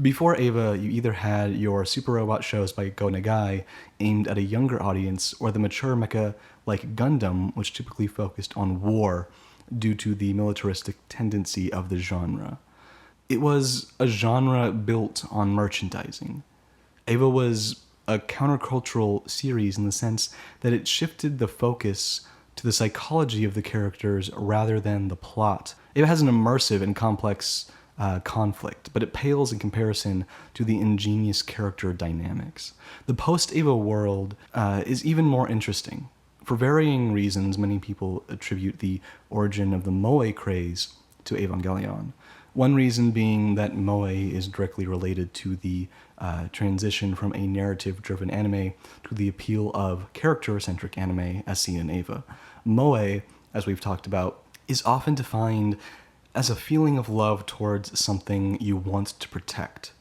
Speaker 3: Before Eva, you either had your super robot shows by Go Nagai aimed at a younger audience, or the mature mecha like Gundam, which typically focused on war due to the militaristic tendency of the genre. It was a genre built on merchandising. Eva was a countercultural series in the sense that it shifted the focus to the psychology of the characters rather than the plot. It has an immersive and complex conflict, but it pales in comparison to the ingenious character dynamics. The post-Eva world is even more interesting. For varying reasons, many people attribute the origin of the moe craze to Evangelion. One reason being that moe is directly related to the transition from a narrative-driven anime to the appeal of character-centric anime as seen in Eva. Moe, as we've talked about, is often defined as a feeling of love towards something you want to protect.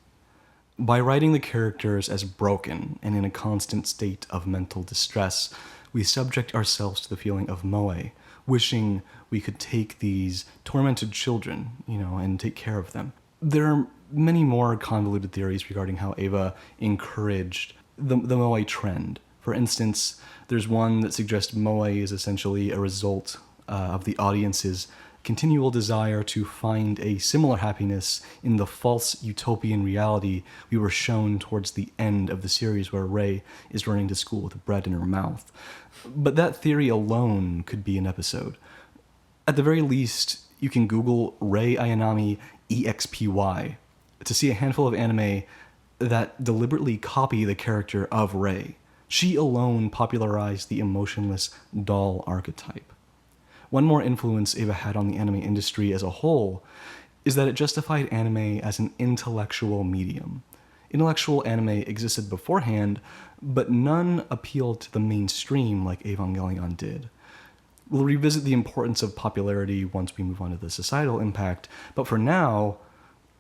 Speaker 3: By writing the characters as broken and in a constant state of mental distress, we subject ourselves to the feeling of moe, wishing we could take these tormented children, and take care of them. There are many more convoluted theories regarding how Eva encouraged the moe trend. For instance, there's one that suggests moe is essentially a result of the audience's continual desire to find a similar happiness in the false utopian reality we were shown towards the end of the series, where Rei is running to school with bread in her mouth. But that theory alone could be an episode. At the very least, you can Google Rei Ayanami EXPY to see a handful of anime that deliberately copy the character of Rei. She alone popularized the emotionless doll archetype. One more influence Eva had on the anime industry as a whole is that it justified anime as an intellectual medium. Intellectual anime existed beforehand, but none appealed to the mainstream like Evangelion did. We'll revisit the importance of popularity once we move on to the societal impact, but for now,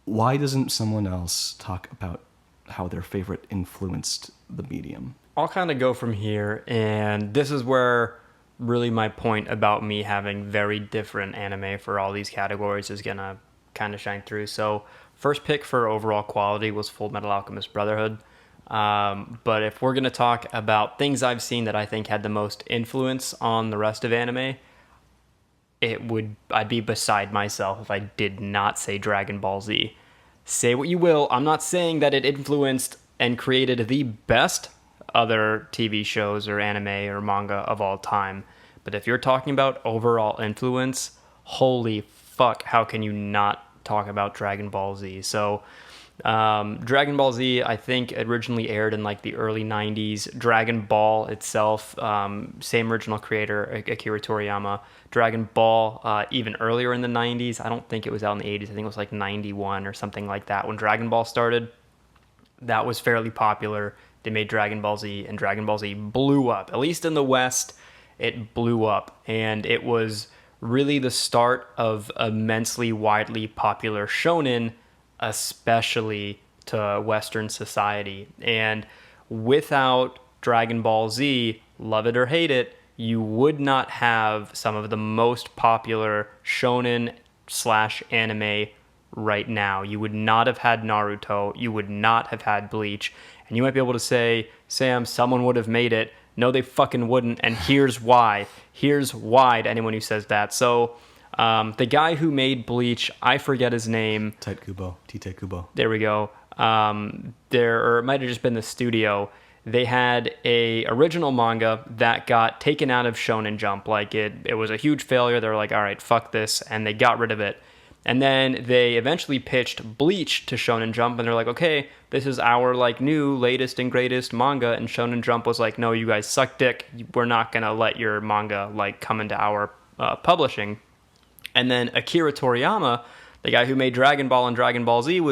Speaker 3: why doesn't someone else talk about how their favorite influenced the medium?
Speaker 2: I'll kind of go from here, and this is where really my point about me having very different anime for all these categories is gonna kind of shine through. So first pick for overall quality was Full Metal Alchemist Brotherhood. But if we're gonna talk about things I've seen that I think had the most influence on the rest of anime, I'd be beside myself if I did not say Dragon Ball Z. Say what you will, I'm not saying that it influenced and created the best other TV shows or anime or manga of all time. But if you're talking about overall influence, holy fuck, how can you not talk about Dragon Ball Z? So Dragon Ball Z, I think, originally aired in like the early 90s. Dragon Ball itself, same original creator, Akira Toriyama. Dragon Ball, even earlier in the 90s. I don't think it was out in the 80s. I think it was like 91 or something like that. When Dragon Ball started, that was fairly popular. They made Dragon Ball Z, and Dragon Ball Z blew up. At least in the West, it blew up. And it was really the start of immensely widely popular shonen, especially to Western society. And without Dragon Ball Z, love it or hate it, you would not have some of the most popular shonen/anime right now. You would not have had Naruto. You would not have had Bleach. And you might be able to say, Sam, someone would have made it. No, they fucking wouldn't. And here's why. Here's why to anyone who says that. So the guy who made Bleach, I forget his name.
Speaker 3: Tite Kubo.
Speaker 2: There we go. Or it might have just been the studio. they had a original manga that got taken out of Shonen Jump. Like it was a huge failure. They were like, all right, fuck this, and they got rid of it. And then they eventually pitched Bleach to Shonen Jump, and they're like, okay, this is our like new latest and greatest manga. And Shonen Jump was like, no, you guys suck dick. We're not gonna let your manga like come into our publishing. And then Akira Toriyama, the guy who made Dragon Ball and Dragon Ball Z,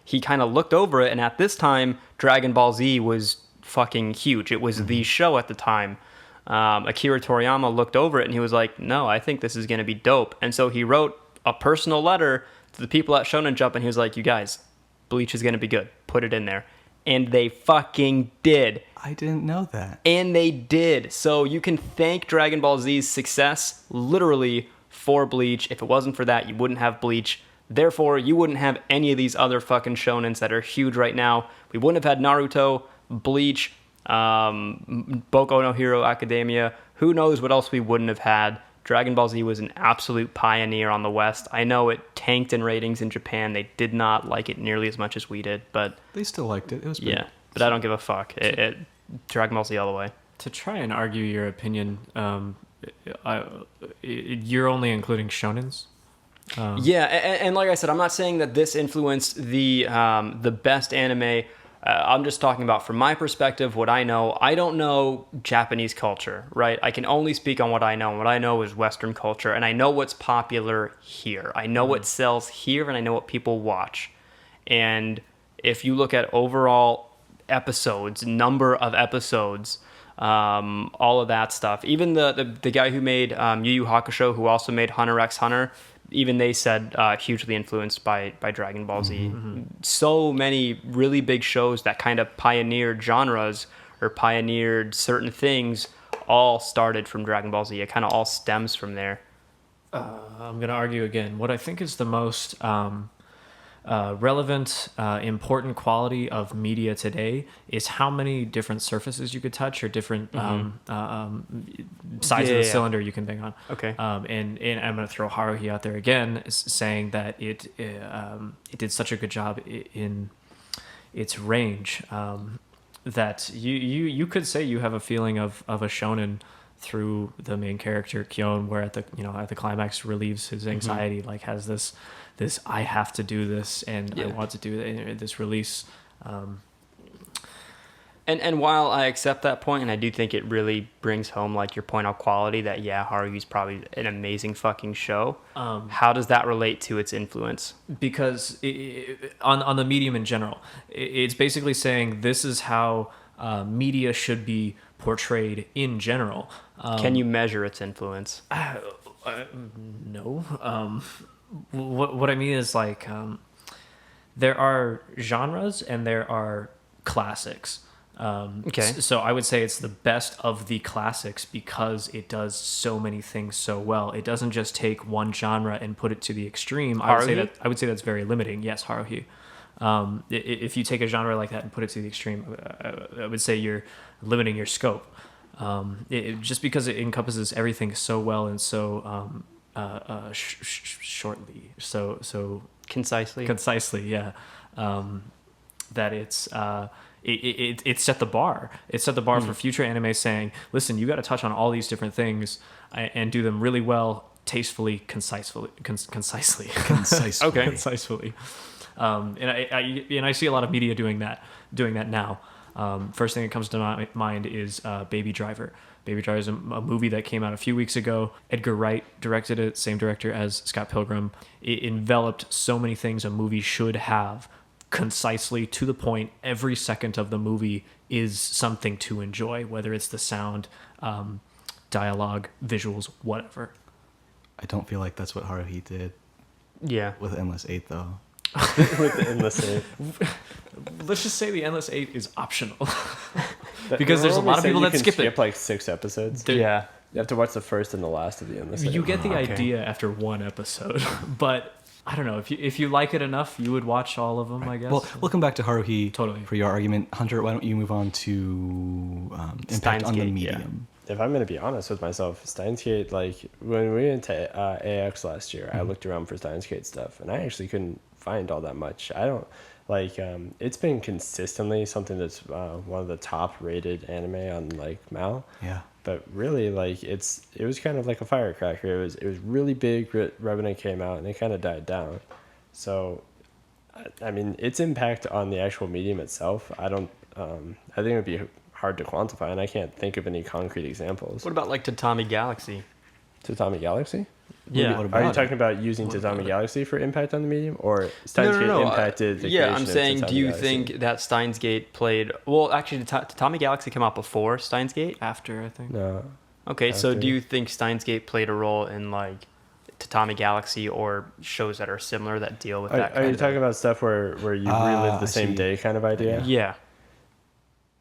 Speaker 2: he kind of looked over it, and at this time, Dragon Ball Z was fucking huge. It was the show at the time. Akira Toriyama looked over it, and he was like, no, I think this is gonna be dope. And so he wrote a personal letter to the people at Shonen Jump, and he was like, you guys, Bleach is going to be good. Put it in there. And they fucking did.
Speaker 3: I didn't know that.
Speaker 2: And they did. So you can thank Dragon Ball Z's success literally for Bleach. If it wasn't for that, you wouldn't have Bleach. Therefore, you wouldn't have any of these other fucking shonens that are huge right now. We wouldn't have had Naruto, Bleach, Boku no Hero Academia. Who knows what else we wouldn't have had. Dragon Ball Z was an absolute pioneer on the West. I know it tanked in ratings in Japan. They did not like it nearly as much as we did, but
Speaker 3: They still liked it. It was good.
Speaker 2: yeah. But I don't give a fuck. Dragon Ball Z all the way.
Speaker 5: To try and argue your opinion, you're only including shonens.
Speaker 2: Yeah, and like I said, I'm not saying that this influenced the best anime. I'm just talking about from my perspective, what I know. I don't know Japanese culture, right? I can only speak on what I know. And what I know is Western culture, and I know what's popular here. I know what sells here, and I know what people watch. And if you look at overall episodes, number of episodes, all of that stuff, even the guy who made Yu Yu Hakusho, who also made Hunter x Hunter, even they said hugely influenced by Dragon Ball Z. Mm-hmm. So many really big shows that kind of pioneered genres or pioneered certain things all started from Dragon Ball Z. It kind of all stems from there.
Speaker 5: I'm going to argue again. What I think is the most relevant, important quality of media today is how many different surfaces you could touch or different sides of the cylinder you can bang on.
Speaker 2: Okay.
Speaker 5: And I'm going to throw Haruhi out there again, saying that it did such a good job in its range that you could say you have a feeling of a shonen through the main character Kyon, where at the climax relieves his anxiety, like has this I have to do this and I want to do this release.
Speaker 2: And while I accept that point, and I do think it really brings home like your point on quality, that Haruhi's probably an amazing fucking show. How does that relate to its influence?
Speaker 5: Because on the medium in general, it's basically saying this is how media should be portrayed in general.
Speaker 2: Can you measure its influence?
Speaker 5: No. What I mean is like there are genres and there are classics.
Speaker 2: Okay.
Speaker 5: So I would say it's the best of the classics because it does so many things so well. It doesn't just take one genre and put it to the extreme. I would say that's very limiting. Yes, Haruhi. If you take a genre like that and put it to the extreme, I would say you're limiting your scope. Just because it encompasses everything so well and so shortly, so concisely, yeah. That it set the bar. It set the bar for future anime, saying, "Listen, you got to touch on all these different things and do them really well, tastefully, concisely."
Speaker 2: Okay.
Speaker 5: Concisely. And I see a lot of media doing that now. First thing that comes to my mind is Baby Driver. Baby Driver is a movie that came out a few weeks ago. Edgar Wright directed it, same director as Scott Pilgrim. It enveloped so many things a movie should have, concisely, to the point. Every second of the movie is something to enjoy, whether it's the sound, dialogue, visuals, whatever.
Speaker 3: I don't feel like that's what Haruhi did
Speaker 2: Yeah.
Speaker 3: with Endless 8, though.
Speaker 4: With the Endless 8.
Speaker 5: Let's just say the Endless 8 is optional. Because there's a lot of people that skip it.
Speaker 4: Like 6 episodes.
Speaker 2: Yeah.
Speaker 4: You have to watch the first and the last of the Endless 8.
Speaker 5: You get the
Speaker 2: okay.
Speaker 5: idea after one episode, but I don't know, if you like it enough, you would watch all of them, I guess.
Speaker 3: Well, we'll come back to Haruhi
Speaker 5: Totally.
Speaker 3: for your argument. Hunter, why don't you move on to impact
Speaker 2: Steins
Speaker 3: on the
Speaker 2: Gate,
Speaker 3: medium?
Speaker 4: If I'm going to be honest with myself, Steins Gate, like when we went to AX last year, I looked around for Steins Gate stuff, and I actually couldn't find all that much. Like it's been consistently something that's one of the top rated anime on like Mal.
Speaker 3: Yeah.
Speaker 4: But really, like it was kind of like a firecracker. It was really big right when it came out, and it kind of died down. So, I mean, its impact on the actual medium itself, I don't. I think it would be hard to quantify, and I can't think of any concrete examples.
Speaker 2: What about like Tatami Galaxy?
Speaker 4: Tatami Galaxy?
Speaker 2: Yeah.
Speaker 3: What
Speaker 4: Are you
Speaker 3: about
Speaker 4: talking about using Tatami Galaxy for impact on the medium, or Steins Gate impacted the
Speaker 2: Yeah,
Speaker 4: creation
Speaker 2: I'm
Speaker 4: of
Speaker 2: saying,
Speaker 4: Tatami
Speaker 2: do you
Speaker 4: Galaxy?
Speaker 2: think that Steins Gate played... Well, actually, did Tatami Galaxy come out before Steins Gate?
Speaker 5: After, I think.
Speaker 4: No.
Speaker 2: Okay, so
Speaker 4: After.
Speaker 2: do you think Steins Gate played a role in, like, Tatami Galaxy or shows that are similar that deal with that
Speaker 4: Are
Speaker 2: kind
Speaker 4: you
Speaker 2: of...
Speaker 4: talking about stuff where you relive
Speaker 3: I
Speaker 4: the same
Speaker 3: see.
Speaker 4: day kind of idea?
Speaker 2: Yeah.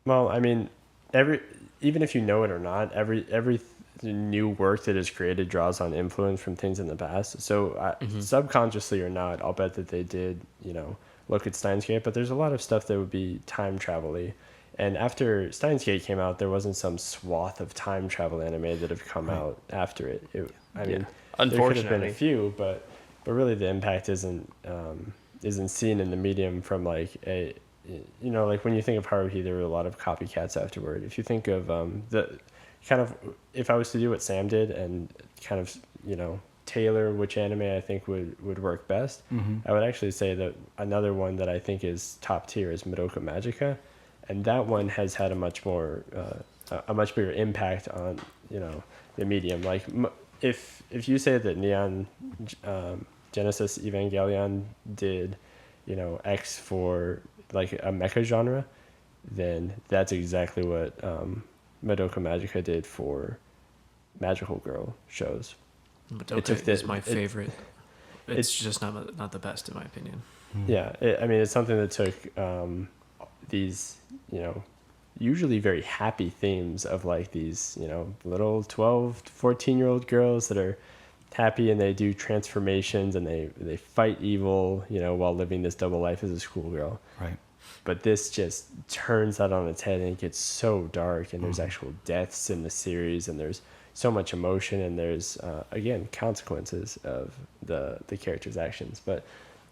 Speaker 4: Well, I mean, even if you know it or not, every new work that is created draws on influence from things in the past. So subconsciously or not, I'll bet that they did, look at Steins Gate. But there's a lot of stuff that would be time travel-y. And after Steins Gate came out, there wasn't some swath of time travel anime that have come out after it. I mean, there could have been
Speaker 2: Unfortunately.
Speaker 4: a few, but really the impact isn't seen in the medium from like a, like when you think of Haruhi, there were a lot of copycats afterward. If you think of the kind of, if I was to do what Sam did and kind of, tailor which anime I think would work best, I would actually say that another one that I think is top tier is Madoka Magica. And that one has had a much bigger impact on, the medium. Like if you say that Neon Genesis Evangelion did, X for like a mecha genre, then that's exactly what Madoka Magica did for magical girl shows.
Speaker 5: Madoka is my favorite. It's just not the best in my opinion.
Speaker 4: Yeah, it's something that took these, usually very happy themes of like these, little 12, 14-year-old girls that are happy and they do transformations and they fight evil, while living this double life as a schoolgirl.
Speaker 3: Right.
Speaker 4: But this just turns that on its head and it gets so dark and there's actual deaths in the series and there's so much emotion and there's, again, consequences of the character's actions. But,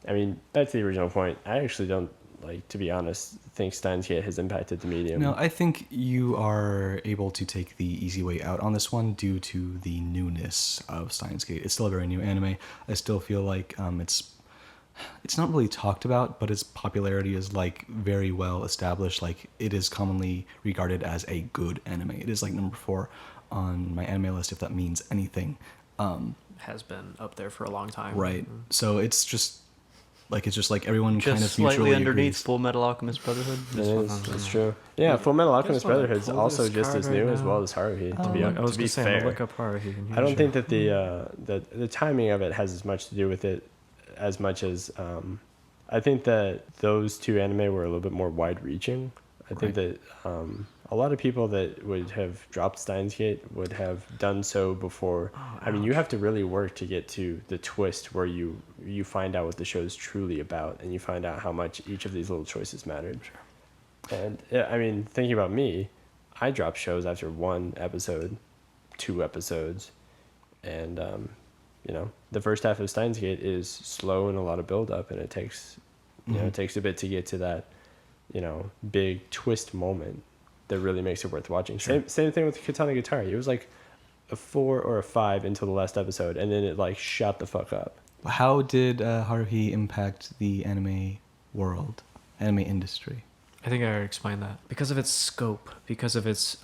Speaker 4: I mean, that's the original point. I actually don't, to be honest, think Steins Gate has impacted the medium.
Speaker 3: No, I think you are able to take the easy way out on this one due to the newness of Steins Gate. It's still a very new anime. I still feel like it's not really talked about, but its popularity is like very well established. Like it is commonly regarded as a good anime. It is like number 4 on my anime list, if that means anything.
Speaker 5: Has been up there for a long time.
Speaker 3: Right. So it's just like everyone
Speaker 2: Just
Speaker 3: kind of
Speaker 2: slightly
Speaker 3: mutually
Speaker 2: underneath
Speaker 3: agrees.
Speaker 2: Full Metal Alchemist Brotherhood.
Speaker 4: It is. That's true. Yeah, Full Metal Alchemist
Speaker 5: one of the
Speaker 4: Brotherhood is also
Speaker 5: coolest
Speaker 4: just as
Speaker 5: card
Speaker 4: new
Speaker 5: right
Speaker 4: as
Speaker 5: now.
Speaker 4: well as Haruhi. To be
Speaker 5: I was
Speaker 4: to be
Speaker 5: gonna say, I'm gonna
Speaker 4: fair,
Speaker 5: look up Haruhi. and
Speaker 4: I don't
Speaker 5: here's
Speaker 4: think
Speaker 5: your-
Speaker 4: that the timing of it has as much to do with it as much as I think that those two anime were a little bit more wide-reaching. I think that a lot of people that would have dropped Steins Gate would have done so before. I mean, you have to really work to get to the twist where you find out what the show is truly about and you find out how much each of these little choices mattered. Sure. And yeah, I mean, thinking about me, I dropped shows after 1 episode, 2 episodes, and the first half of Steins Gate is slow and a lot of build up, and it takes it takes a bit to get to that big twist moment that really makes it worth watching. Sure. Same thing with Katana Gatari. It was like a 4 or a 5 until the last episode, and then it like shot the fuck up.
Speaker 3: How did Haruhi impact the anime world, anime industry?
Speaker 5: I think I already explained that. Because of its scope, because of its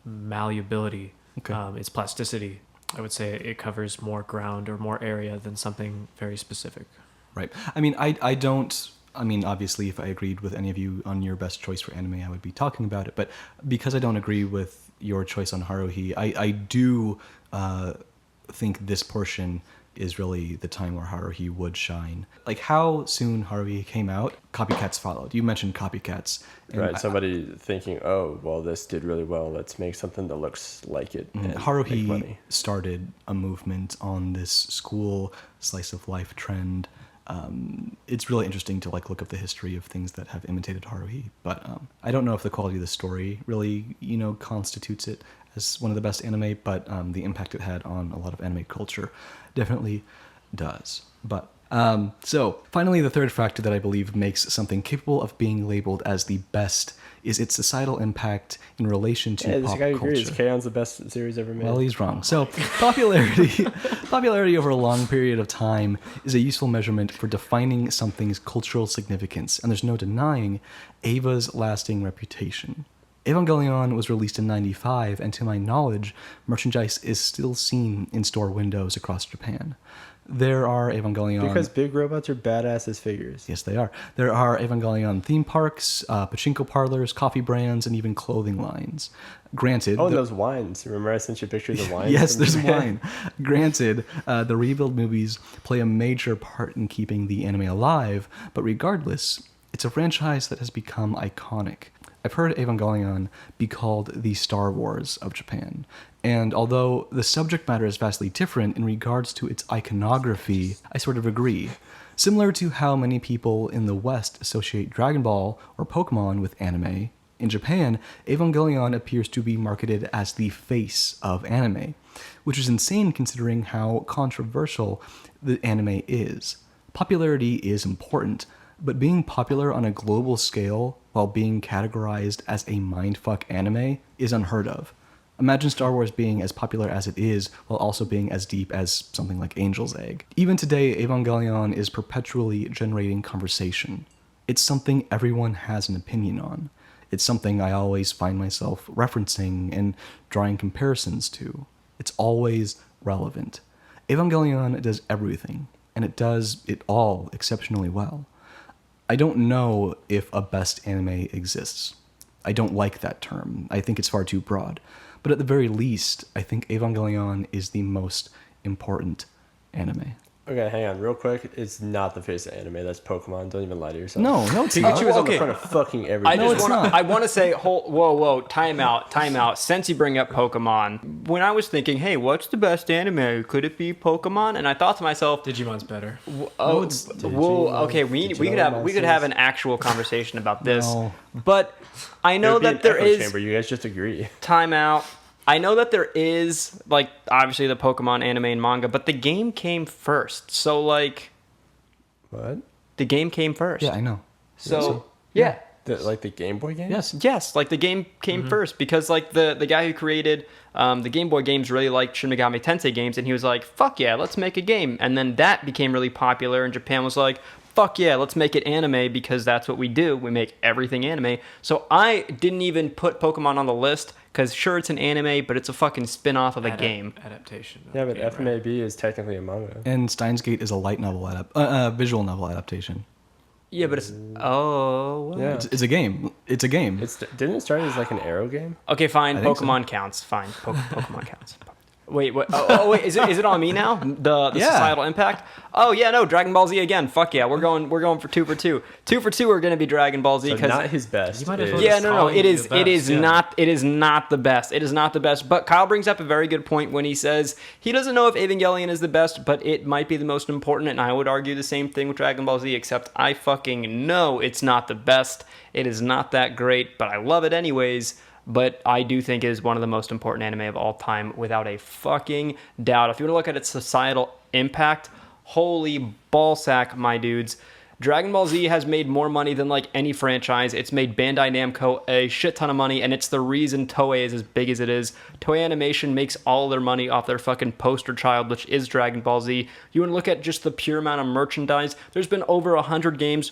Speaker 5: malleability, its plasticity, I would say it covers more ground or more area than something very specific.
Speaker 3: Right. I mean, I don't... I mean, obviously, if I agreed with any of you on your best choice for anime, I would be talking about it. But because I don't agree with your choice on Haruhi, I do think this portion is really the time where Haruhi would shine. Like how soon Haruhi came out, copycats followed. You mentioned copycats. And
Speaker 4: Right, somebody thinking, oh, well, this did really well. Let's make something that looks like it. And make
Speaker 3: Haruhi
Speaker 4: money.
Speaker 3: started a movement on this school slice of life trend. It's really interesting to look up the history of things that have imitated Haruhi, but I don't know if the quality of the story really constitutes it as one of the best anime, but the impact it had on a lot of anime culture definitely does. But So, finally, the third factor that I believe makes something capable of being labeled as the best is its societal impact in relation to
Speaker 4: This
Speaker 3: pop
Speaker 4: guy agrees.
Speaker 3: culture.
Speaker 4: K-on's the best series ever made.
Speaker 3: Well, he's wrong. So, popularity over a long period of time is a useful measurement for defining something's cultural significance, and there's no denying Ava's lasting reputation. Evangelion was released in '95, and to my knowledge, merchandise is still seen in store windows across Japan. There are Evangelion...
Speaker 4: Because big robots are badass as figures.
Speaker 3: Yes, they are. There are Evangelion theme parks, pachinko parlors, coffee brands, and even clothing lines. Granted...
Speaker 4: Oh, and those wines. Remember I sent you pictures of wines?
Speaker 3: Yes, there's wine. Granted, the rebuild movies play a major part in keeping the anime alive, but regardless, it's a franchise that has become iconic. I've heard Evangelion be called the Star Wars of Japan, and although the subject matter is vastly different in regards to its iconography, I sort of agree. Similar to how many people in the West associate Dragon Ball or Pokemon with anime, in Japan, Evangelion appears to be marketed as the face of anime, which is insane considering how controversial the anime is. Popularity is important, but being popular on a global scale while being categorized as a mindfuck anime is unheard of. Imagine Star Wars being as popular as it is while also being as deep as something like Angel's Egg. Even today, Evangelion is perpetually generating conversation. It's something everyone has an opinion on. It's something I always find myself referencing and drawing comparisons to. It's always relevant. Evangelion does everything, and it does it all exceptionally well. I don't know if a best anime exists. I don't like that term. I think it's far too broad. But at the very least, I think Evangelion is the most important anime.
Speaker 4: Okay, hang on, real quick. It's not the face of anime. That's Pokemon. Don't even lie to yourself.
Speaker 3: No, it's
Speaker 4: Pikachu
Speaker 3: not.
Speaker 4: is on
Speaker 2: Okay.
Speaker 4: the front of fucking everything.
Speaker 2: I want to say, whoa, time out. Since you bring up Pokemon, when I was thinking, hey, what's the best anime? Could it be Pokemon? And I thought to myself,
Speaker 5: Digimon's better.
Speaker 2: okay, we could have an actual conversation about this.
Speaker 3: No.
Speaker 2: But I know that there is
Speaker 4: Chamber. You guys just agree.
Speaker 2: time out. I know that there is, like, obviously the Pokemon anime and manga, but the game came first. So, like,
Speaker 4: What?
Speaker 2: the game came first.
Speaker 3: Yeah, I know.
Speaker 2: So, yeah.
Speaker 4: Like the Game Boy game?
Speaker 2: Yes, like the game came first because like the guy who created the Game Boy games really liked Shin Megami Tensei games, and he was like, fuck yeah, let's make a game. And then that became really popular, and Japan was like, fuck yeah, let's make it anime because that's what we do. We make everything anime. So I didn't even put Pokemon on the list because sure, it's an anime, but it's a fucking spin-off of a game.
Speaker 5: Adaptation. of
Speaker 4: Yeah, but
Speaker 5: game, right?
Speaker 4: FMAB is technically a manga.
Speaker 3: And Steins Gate is a light novel visual novel adaptation.
Speaker 2: Yeah, but it's... Oh... what?
Speaker 4: Yeah.
Speaker 3: It's a game. It's a game.
Speaker 4: Didn't it start as like an arrow game?
Speaker 2: Okay, fine.
Speaker 3: I think so.
Speaker 2: Pokemon counts. Fine. Pokemon counts. Wait, what? Wait. Is it on me now? The
Speaker 3: Yeah.
Speaker 2: societal impact? Oh yeah, no. Dragon Ball Z again. Fuck yeah. We're going for 2 for 2. 2 for 2 are going to be Dragon Ball Z
Speaker 4: So
Speaker 2: because
Speaker 4: not his best.
Speaker 5: You might as
Speaker 4: is-
Speaker 5: well
Speaker 2: yeah,
Speaker 5: just
Speaker 2: no.
Speaker 5: call
Speaker 2: It
Speaker 5: you
Speaker 2: is.
Speaker 5: the
Speaker 2: It is
Speaker 5: best, yeah.
Speaker 2: not. It is not the best. It is not the best. But Kyle brings up a very good point when he says he doesn't know if Evangelion is the best, but it might be the most important. And I would argue the same thing with Dragon Ball Z, except I fucking know it's not the best. It is not that great, but I love it anyways. But I do think it is one of the most important anime of all time, without a fucking doubt. If you want to look at its societal impact, holy ballsack, my dudes. Dragon Ball Z has made more money than like any franchise. It's made Bandai Namco a shit ton of money, and it's the reason Toei is as big as it is. Toei Animation makes all their money off their fucking poster child, which is Dragon Ball Z. You want to look at just the pure amount of merchandise. There's been over 100 games,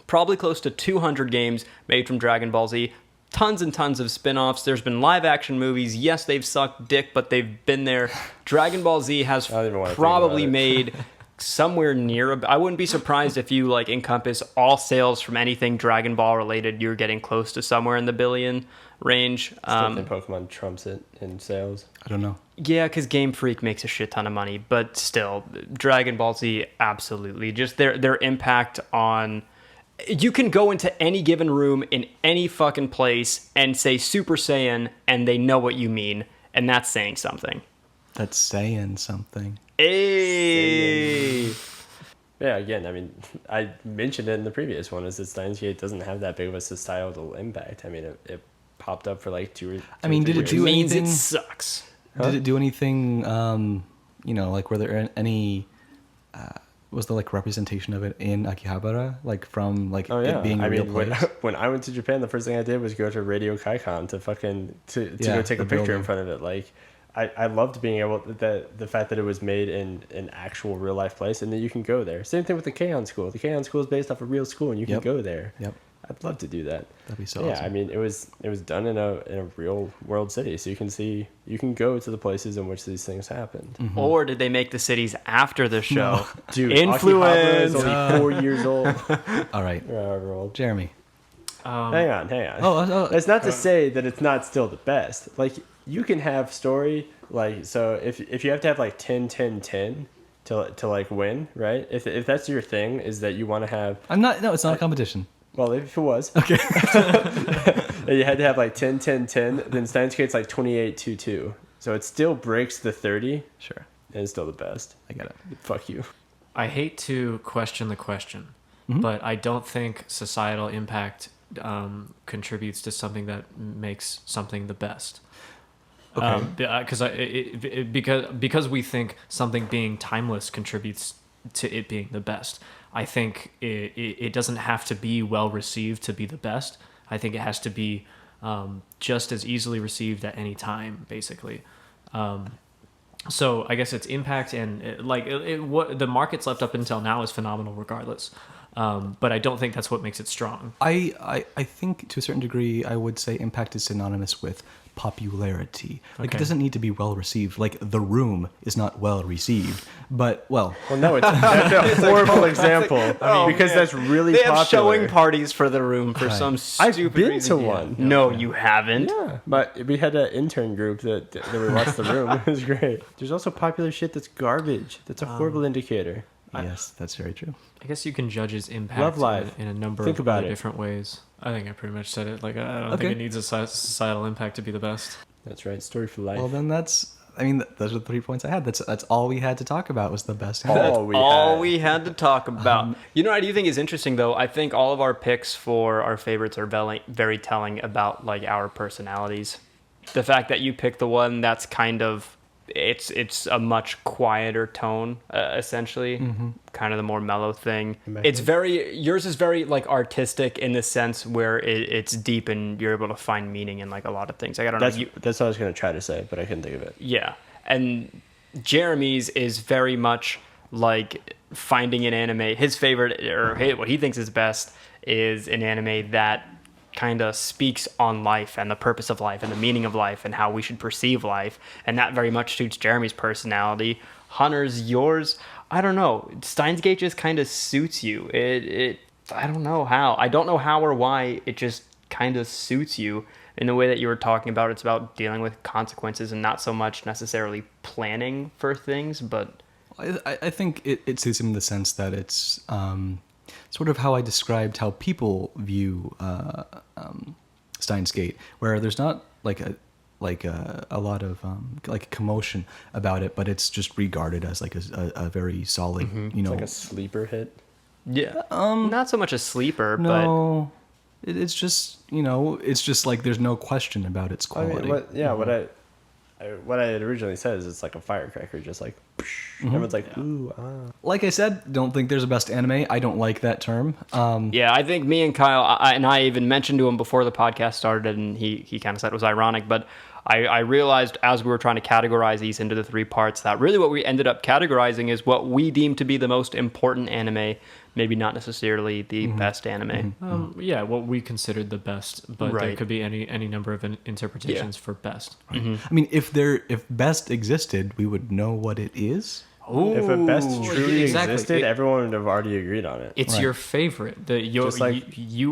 Speaker 2: probably close to 200 games made from Dragon Ball Z. Tons and tons of spin-offs. There's been live action movies. Yes, they've sucked dick, but they've been there. Dragon Ball Z has
Speaker 4: I don't even wanna think
Speaker 2: probably
Speaker 4: about it.
Speaker 2: made somewhere near... I wouldn't be surprised if you like encompass all sales from anything Dragon Ball related. You're getting close to somewhere in the billion range.
Speaker 4: Still think Pokemon trumps it in sales.
Speaker 3: I don't know.
Speaker 2: Yeah, because Game Freak makes a shit ton of money, but still, Dragon Ball Z, absolutely. Just their impact on... You can go into any given room in any fucking place and say Super Saiyan, and they know what you mean, and that's saying something.
Speaker 3: That's saying something.
Speaker 2: Hey!
Speaker 4: Yeah, again, I mean, I mentioned it in the previous one, is that Steins Gate doesn't have that big of a societal impact. I mean, it popped up for like two or
Speaker 3: I mean, did it
Speaker 2: Which
Speaker 3: do
Speaker 2: means
Speaker 3: anything?
Speaker 2: it sucks.
Speaker 3: Did it do anything? Like were there any? was the like representation of it in Akihabara, like from like it being a real place?
Speaker 4: When I went to Japan, the first thing I did was go to Radio Kaikon to go take a picture in front of it. Like, I loved being able the fact that it was made in an actual real life place, and that you can go there. Same thing with the Keion School. The Keion School is based off a real school, and you can go there.
Speaker 3: Yep.
Speaker 4: I'd love to do that.
Speaker 3: That'd be so
Speaker 4: Yeah,
Speaker 3: awesome.
Speaker 4: I mean, it was done in a real world city, so you can go to the places in which these things happened.
Speaker 2: Or did they make the cities after the show?
Speaker 4: Dude, Akihabara
Speaker 2: Influence.
Speaker 4: is only 4 years old.
Speaker 3: All right,
Speaker 4: Or however old.
Speaker 3: Jeremy.
Speaker 4: Hang on.
Speaker 3: Oh,
Speaker 4: That's not to say that it's not still the best. Like, you can have story, like, so if you have to have like 10 10 10 to like win, right? If that's your thing, is that you want to have,
Speaker 3: I'm not. No, it's not a competition.
Speaker 4: well, if it was,
Speaker 3: Okay.
Speaker 4: and you had to have like 10 10 10, then Steins Gate's like 28 2 2. So it still breaks the 30,
Speaker 3: Sure,
Speaker 4: and it's still the best.
Speaker 3: I get it.
Speaker 4: Fuck you.
Speaker 5: I hate to question the question, but I don't think societal impact contributes to something that makes something the best.
Speaker 3: Okay.
Speaker 5: Because we think something being timeless contributes to it being the best. I think it doesn't have to be well received to be the best. I think it has to be just as easily received at any time, basically. So I guess its impact and what the market's left up until now is phenomenal, regardless. But I don't think that's what makes it strong.
Speaker 3: I think to a certain degree, I would say impact is synonymous with popularity. Like,
Speaker 5: Okay.
Speaker 3: it doesn't need to be well received. Like, The Room is not well received, but well,
Speaker 4: No, that's a horrible example because that's really
Speaker 2: They
Speaker 4: popular.
Speaker 2: have showing parties for The Room for some
Speaker 4: I've
Speaker 2: stupid
Speaker 4: been
Speaker 2: reason.
Speaker 4: to one.
Speaker 2: No, you haven't.
Speaker 4: Yeah, but we had an intern group that we watched The Room. It was great. There's also popular shit that's garbage. That's a horrible indicator.
Speaker 3: yes, that's very true.
Speaker 5: I guess you can judge its impact
Speaker 4: Love life.
Speaker 5: in a number
Speaker 4: Think
Speaker 5: of
Speaker 4: about
Speaker 5: other
Speaker 4: it.
Speaker 5: different ways. I think I pretty much said it. Like, I don't
Speaker 3: Okay.
Speaker 5: think it needs a societal impact to be the best.
Speaker 4: That's right. Story for life.
Speaker 3: Well, then those are the 3 points I had. That's all we had to talk about was the best.
Speaker 2: All we had to talk about. You know what I do think is interesting, though? I think all of our picks for our favorites are very telling about like our personalities. The fact that you picked the one that's kind of it's a much quieter tone, essentially, kind of the more mellow thing. It's yours is very like artistic in the sense where it's deep and you're able to find meaning in like a lot of things. Like, I don't know.
Speaker 4: That's what I was gonna try to say, but I couldn't think of it.
Speaker 2: Yeah. And Jeremy's is very much like finding an anime. His favorite, or what he thinks is best, is an anime that kind of speaks on life and the purpose of life and the meaning of life and how we should perceive life. And that very much suits Jeremy's personality. Hunter's, yours, I don't know. Steins Gate just kind of suits you. I don't know how. I don't know how or why. It just kind of suits you. In the way that you were talking about, it's about dealing with consequences and not so much necessarily planning for things, but
Speaker 3: I think it suits him in the sense that it's sort of how I described how people view Steins Gate, where there's not like a lot of like commotion about it, but it's just regarded as like a very solid, you know,
Speaker 4: Like a sleeper hit.
Speaker 2: yeah, not so much a sleeper,
Speaker 3: no. It's just, you know, it's just like there's no question about its
Speaker 4: I
Speaker 3: quality.
Speaker 4: mean, what I had originally said is it's like a firecracker, just like everyone's like, ooh, ah.
Speaker 3: Like I said, don't think there's a best anime. I don't like that term.
Speaker 2: Yeah, I think me and Kyle, and I even mentioned to him before the podcast started, and he kind of said it was ironic, but I realized as we were trying to categorize these into the 3 parts that really what we ended up categorizing is what we deem to be the most important anime, maybe not necessarily the best anime.
Speaker 5: Yeah, what we considered the best, but there
Speaker 2: Right.
Speaker 5: could be any number of interpretations for best.
Speaker 3: I mean, if best existed, we would know what it is.
Speaker 4: If a best truly
Speaker 5: exactly.
Speaker 4: existed, everyone would have already agreed on it.
Speaker 5: It's
Speaker 3: Right.
Speaker 5: your favorite.
Speaker 4: Just like-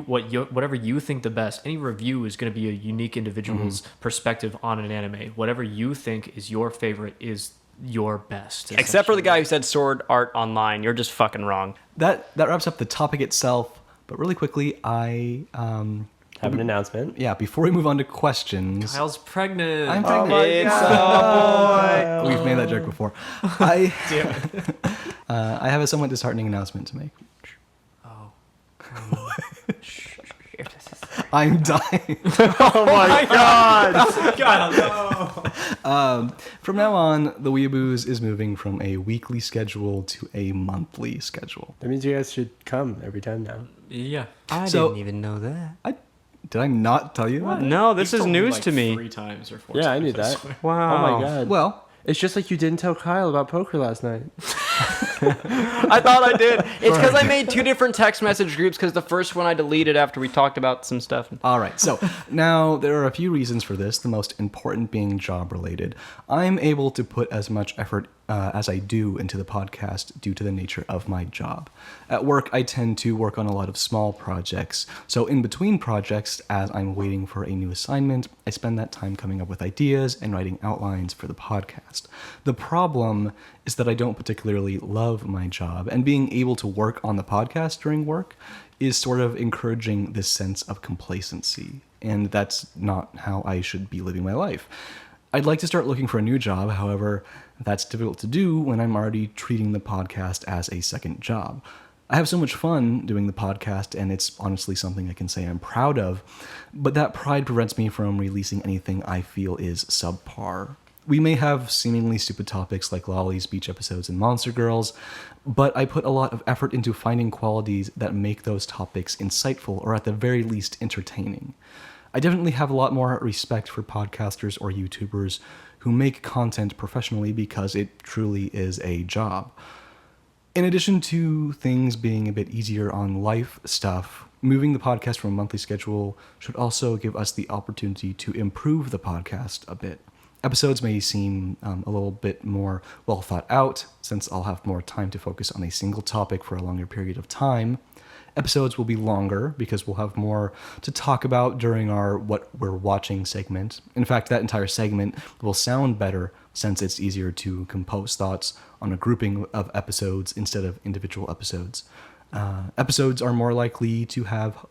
Speaker 5: Whatever you think the best. Any review is going to be a unique individual's perspective on an anime. Whatever you think is your favorite is your best.
Speaker 2: Except for the guy who said Sword Art Online. You're just fucking wrong.
Speaker 3: That wraps up the topic itself. But really quickly, I
Speaker 4: Have an announcement.
Speaker 3: yeah, before we move on to questions,
Speaker 5: Kyle's pregnant.
Speaker 3: I'm pregnant.
Speaker 4: my
Speaker 2: It's
Speaker 4: God.
Speaker 3: We've made that joke before. I have a somewhat disheartening announcement to make.
Speaker 5: Oh.
Speaker 3: I'm dying.
Speaker 4: Oh my god!
Speaker 3: From now on, the Weeabooze is moving from a weekly schedule to a monthly schedule.
Speaker 4: That means you guys should come every time now.
Speaker 5: Yeah.
Speaker 2: I
Speaker 3: So-
Speaker 2: didn't even know that.
Speaker 3: Did I not tell you that?
Speaker 2: No, this
Speaker 5: You've
Speaker 2: is
Speaker 5: told
Speaker 2: news
Speaker 5: like
Speaker 2: to me.
Speaker 5: 3 times or 4
Speaker 4: Yeah, I
Speaker 5: times,
Speaker 4: knew that.
Speaker 5: swear.
Speaker 2: Wow.
Speaker 4: Oh my god.
Speaker 3: Well,
Speaker 4: It's just like you didn't tell Kyle about poker last night.
Speaker 2: I thought I did. It's because I made 2 different text message groups because the first one I deleted after we talked about some stuff.
Speaker 3: all right. So now there are a few reasons for this, the most important being job related. I'm able to put as much effort as I do into the podcast due to the nature of my job. At work, I tend to work on a lot of small projects. So in between projects, as I'm waiting for a new assignment, I spend that time coming up with ideas and writing outlines for the podcast. The problem is that I don't particularly love my job, and being able to work on the podcast during work is sort of encouraging this sense of complacency, and that's not how I should be living my life. I'd like to start looking for a new job, however, that's difficult to do when I'm already treating the podcast as a second job. I have so much fun doing the podcast, and it's honestly something I can say I'm proud of, but that pride prevents me from releasing anything I feel is subpar. We may have seemingly stupid topics like Lolly's Beach episodes and Monster Girls, but I put a lot of effort into finding qualities that make those topics insightful or at the very least entertaining. I definitely have a lot more respect for podcasters or YouTubers who make content professionally because it truly is a job. In addition to things being a bit easier on life stuff, moving the podcast from a monthly schedule should also give us the opportunity to improve the podcast a bit. Episodes may seem a little bit more well thought out, since I'll have more time to focus on a single topic for a longer period of time. Episodes will be longer because we'll have more to talk about during our What We're Watching segment. In fact, that entire segment will sound better since it's easier to compose thoughts on a grouping of episodes instead of individual episodes. Episodes are more likely to have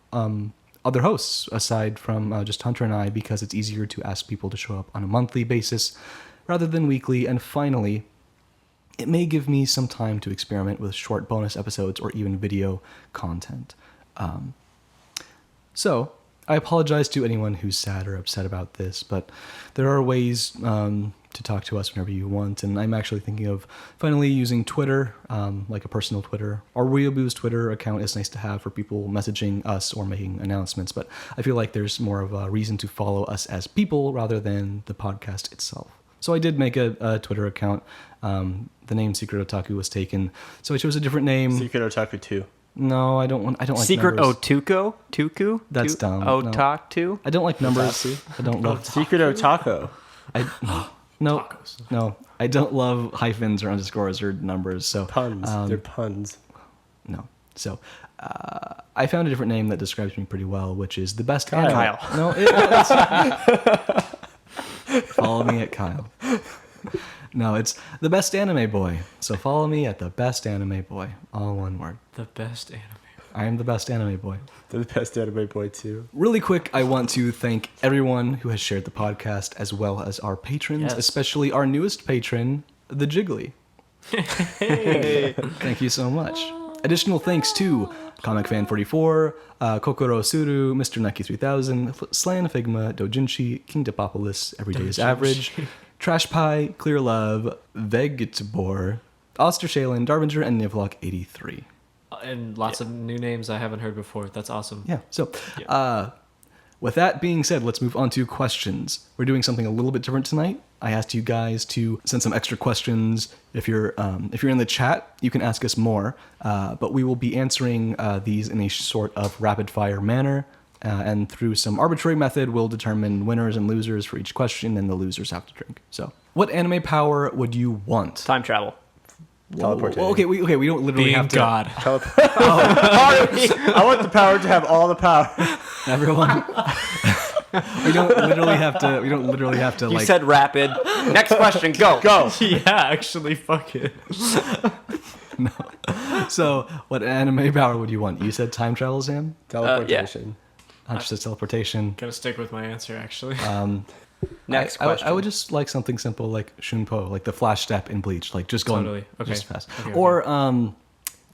Speaker 3: other hosts aside from just Hunter and I because it's easier to ask people to show up on a monthly basis rather than weekly. And finally, it may give me some time to experiment with short bonus episodes or even video content. So, I apologize to anyone who's sad or upset about this, but there are ways to talk to us whenever you want, and I'm actually thinking of finally using Twitter, like a personal Twitter. Our Weeabooze Twitter account is nice to have for people messaging us or making announcements, but I feel like there's more of a reason to follow us as people rather than the podcast itself. So I did make a Twitter account. The name Secret Otaku was taken, so I chose a different name.
Speaker 4: Secret Otaku 2.
Speaker 3: No, I don't like
Speaker 2: Secret
Speaker 3: numbers.
Speaker 2: Otuko? Tuku?
Speaker 3: That's dumb. No.
Speaker 2: Otaku?
Speaker 3: I don't like numbers. I don't love.
Speaker 4: Secret Otako.
Speaker 3: No. I don't love hyphens or underscores or numbers. So
Speaker 4: Puns. They're puns.
Speaker 3: no. So I found a different name that describes me pretty well, which is the best
Speaker 4: Kyle.
Speaker 3: anime. No, it's follow me at Kyle. No, it's the best anime boy. So follow me at the best anime boy. All one word.
Speaker 5: The best anime.
Speaker 3: I am the best anime boy.
Speaker 4: They're the best anime boy too.
Speaker 3: Really quick, I want to thank everyone who has shared the podcast, as well as our patrons,
Speaker 5: Yes.
Speaker 3: especially our newest patron, the Jiggly. Thank you so much. Additional thanks to Comic Fan 44, Kokoro Suru, Mr. Naki 3000, Slan Figma, Dojinshi, King Depopolis, Everyday is Average, Trash Pie, Clear Love, Vegetibor, Oster Shalen, Darbinger, and Nivlock 83.
Speaker 5: And lots of new names I haven't heard before. That's awesome.
Speaker 3: Yeah. So, with that being said, let's move on to questions. We're doing something a little bit different tonight. I asked you guys to send some extra questions. If you're in the chat, you can ask us more. But we will be answering these in a sort of rapid fire manner. And through some arbitrary method, we'll determine winners and losers for each question, and the losers have to drink. So, what anime power would you want?
Speaker 2: Time travel.
Speaker 4: Teleportation.
Speaker 3: Well, okay, we don't literally
Speaker 5: Being
Speaker 3: have to.
Speaker 5: God.
Speaker 4: I want the power to have all the power.
Speaker 3: Everyone. We don't literally have to. We don't literally have to.
Speaker 2: You
Speaker 3: like,
Speaker 2: said rapid. Next question, go.
Speaker 4: Go.
Speaker 5: Yeah, actually, fuck it.
Speaker 3: So, what anime power would you want? You said time travel, Sam.
Speaker 4: Teleportation.
Speaker 3: Hunter says teleportation.
Speaker 5: Gonna stick with my answer, actually.
Speaker 2: Next
Speaker 3: I
Speaker 2: question.
Speaker 3: would just like something simple like Shunpo, like the flash step in Bleach, like just going
Speaker 5: Totally. Okay.
Speaker 3: just fast.
Speaker 5: Okay.
Speaker 3: Or